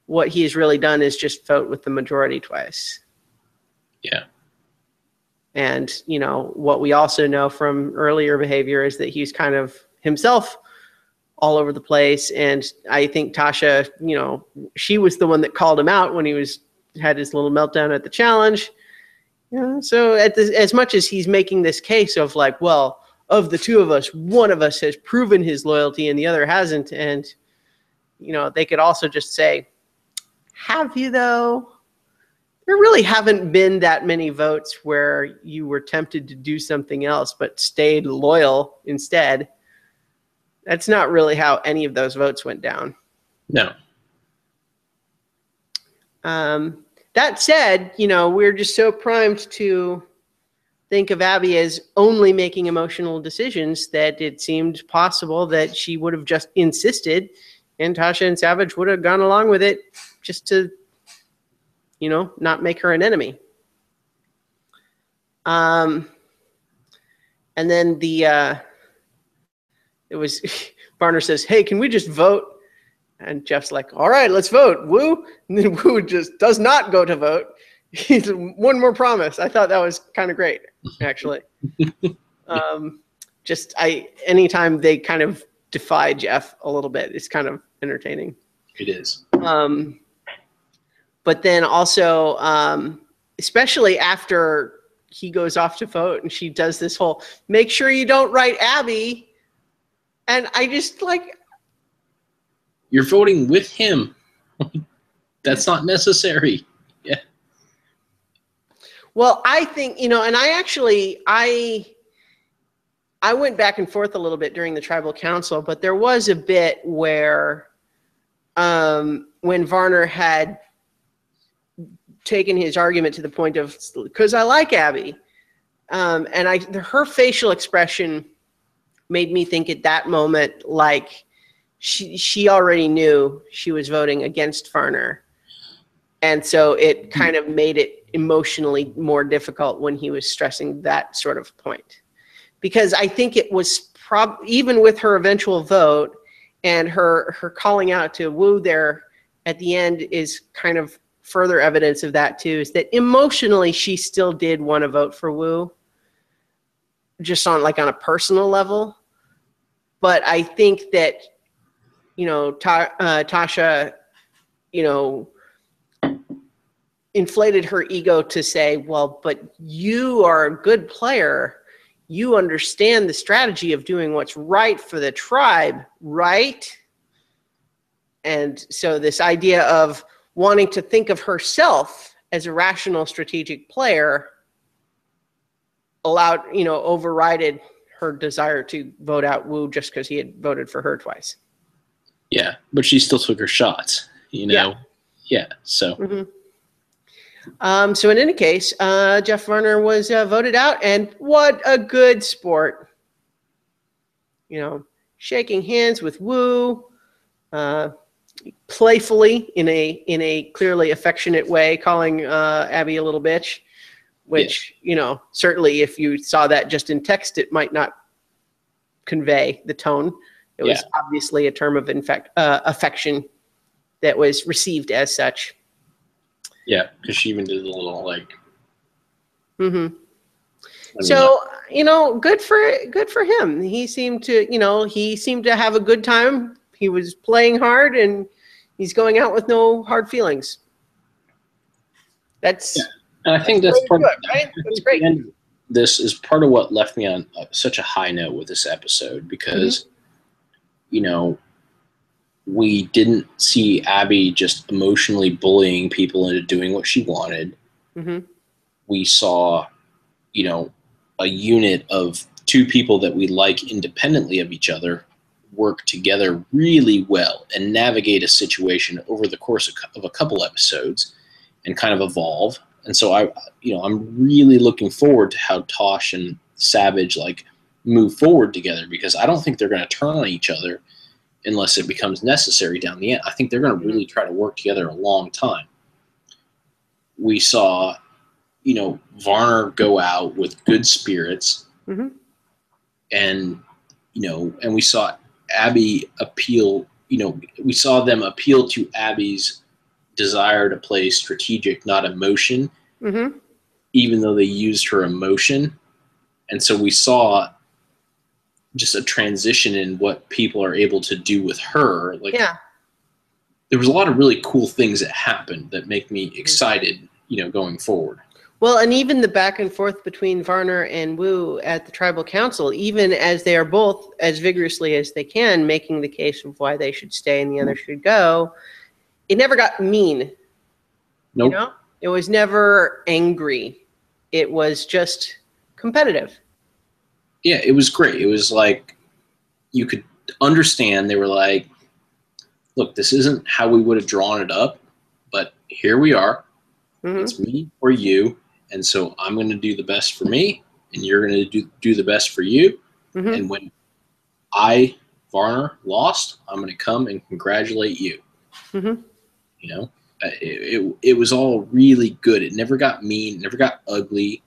what he has really done is just vote with the majority twice. Yeah. And, what we also know from earlier behavior is that he's kind of himself all over the place. And I think Tasha, she was the one that called him out when he was had his little meltdown at the challenge. So as much as he's making this case of like, well, of the two of us, one of us has proven his loyalty and the other hasn't. And, they could also just say, have you though? There really haven't been that many votes where you were tempted to do something else but stayed loyal instead. That's not really how any of those votes went down. No. That said, we're just so primed to think of Abby as only making emotional decisions that it seemed possible that she would have just insisted and Tasha and Savage would have gone along with it just to, not make her an enemy. And then it was, Varner says, hey, can we just vote? And Jeff's like, all right, let's vote. Woo. And then Woo just does not go to vote. He's one more promise. I thought that was kind of great, actually. Anytime they kind of defy Jeff a little bit, it's kind of entertaining. It is. But then also, especially after he goes off to vote and she does this whole, make sure you don't write Abby. And I just like, you're voting with him. That's not necessary. Yeah. Well, I think, and I went back and forth a little bit during the tribal council, but there was a bit where when Varner had taken his argument to the point of, because I like Abby, and her facial expression made me think at that moment, like she already knew she was voting against Varner. And so it kind of made it emotionally more difficult when he was stressing that sort of point. Because I think it was even with her eventual vote and her calling out to Woo there at the end is kind of further evidence of that too, is that emotionally she still did want to vote for Woo, just on a personal level. But I think that, Tasha, inflated her ego to say, well, but you are a good player. You understand the strategy of doing what's right for the tribe, right? And so this idea of wanting to think of herself as a rational strategic player overrided her desire to vote out Woo just because he had voted for her twice. Yeah, but she still took her shots, Yeah, so. Mm-hmm. So in any case, Jeff Varner was voted out, and what a good sport. Shaking hands with Woo, playfully in a clearly affectionate way, calling Abby a little bitch, which, certainly if you saw that just in text, it might not convey the tone. It was obviously a term of affection that was received as such. Yeah, because she even did a little Mm-hmm. So good for him. He seemed to have a good time. He was playing hard, and he's going out with no hard feelings. That's. Yeah. And I think that's part. Right? That's great. This is part of what left me on such a high note with this episode because, we didn't see Abby just emotionally bullying people into doing what she wanted. Mm-hmm. We saw, a unit of two people that we like independently of each other work together really well and navigate a situation over the course of a couple episodes and kind of evolve. And so I'm really looking forward to how Tosh and Savage move forward together, because I don't think they're going to turn on each other unless it becomes necessary down the end. I think they're going to really try to work together a long time. We saw, Varner go out with good spirits, mm-hmm. and we saw Abby appeal. We saw them appeal to Abby's desire to play strategic, not emotion, mm-hmm. even though they used her emotion. And so we saw just a transition in what people are able to do with her. there was a lot of really cool things that happened that make me excited, going forward. Well, and even the back and forth between Varner and Wu at the tribal council, even as they are both as vigorously as they can making the case of why they should stay and the other should go, it never got mean. Nope. It was never angry. It was just competitive. Yeah, it was great. It was like you could understand. They were like, look, this isn't how we would have drawn it up, but here we are. Mm-hmm. It's me or you, and so I'm going to do the best for me, and you're going to do the best for you. Mm-hmm. And when Varner, lost, I'm going to come and congratulate you. Mm-hmm. It was all really good. It never got mean, never got ugly,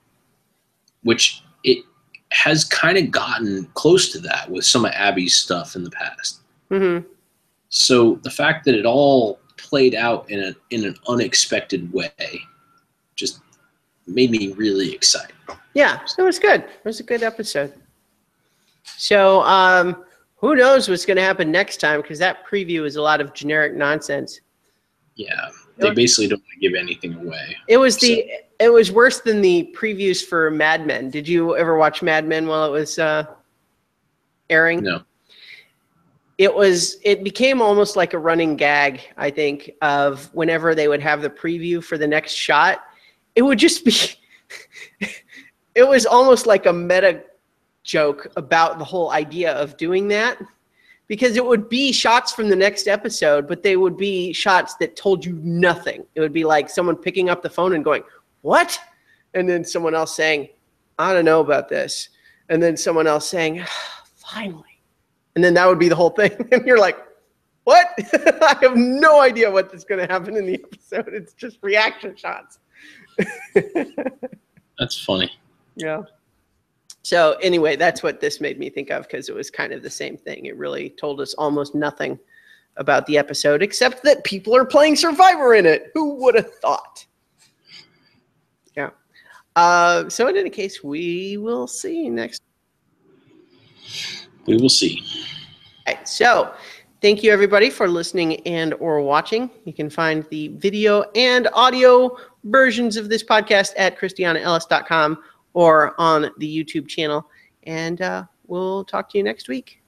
which it has kind of gotten close to that with some of Abby's stuff in the past. Mm-hmm. So the fact that it all played out in an unexpected way just made me really excited. Yeah, it was good. It was a good episode. So who knows what's going to happen next time, because that preview is a lot of generic nonsense. Yeah, they basically don't want to give anything away. It was worse than the previews for Mad Men. Did you ever watch Mad Men while it was airing? No. It became almost like a running gag, I think, of whenever they would have the preview for the next shot, it would just be it was almost like a meta joke about the whole idea of doing that, because it would be shots from the next episode, but they would be shots that told you nothing. It would be like someone picking up the phone and going, "What?" And then someone else saying, "I don't know about this." And then someone else saying, "Finally." And then that would be the whole thing. And you're like, what? I have no idea what is going to happen in the episode. It's just reaction shots. That's funny. Yeah. So anyway, that's what this made me think of, because it was kind of the same thing. It really told us almost nothing about the episode, except that people are playing Survivor in it. Who would have thought? Yeah. So in any case, we will see next. We will see. All right, so thank you, everybody, for listening and or watching. You can find the video and audio versions of this podcast at christianaellis.com or on the YouTube channel. And we'll talk to you next week.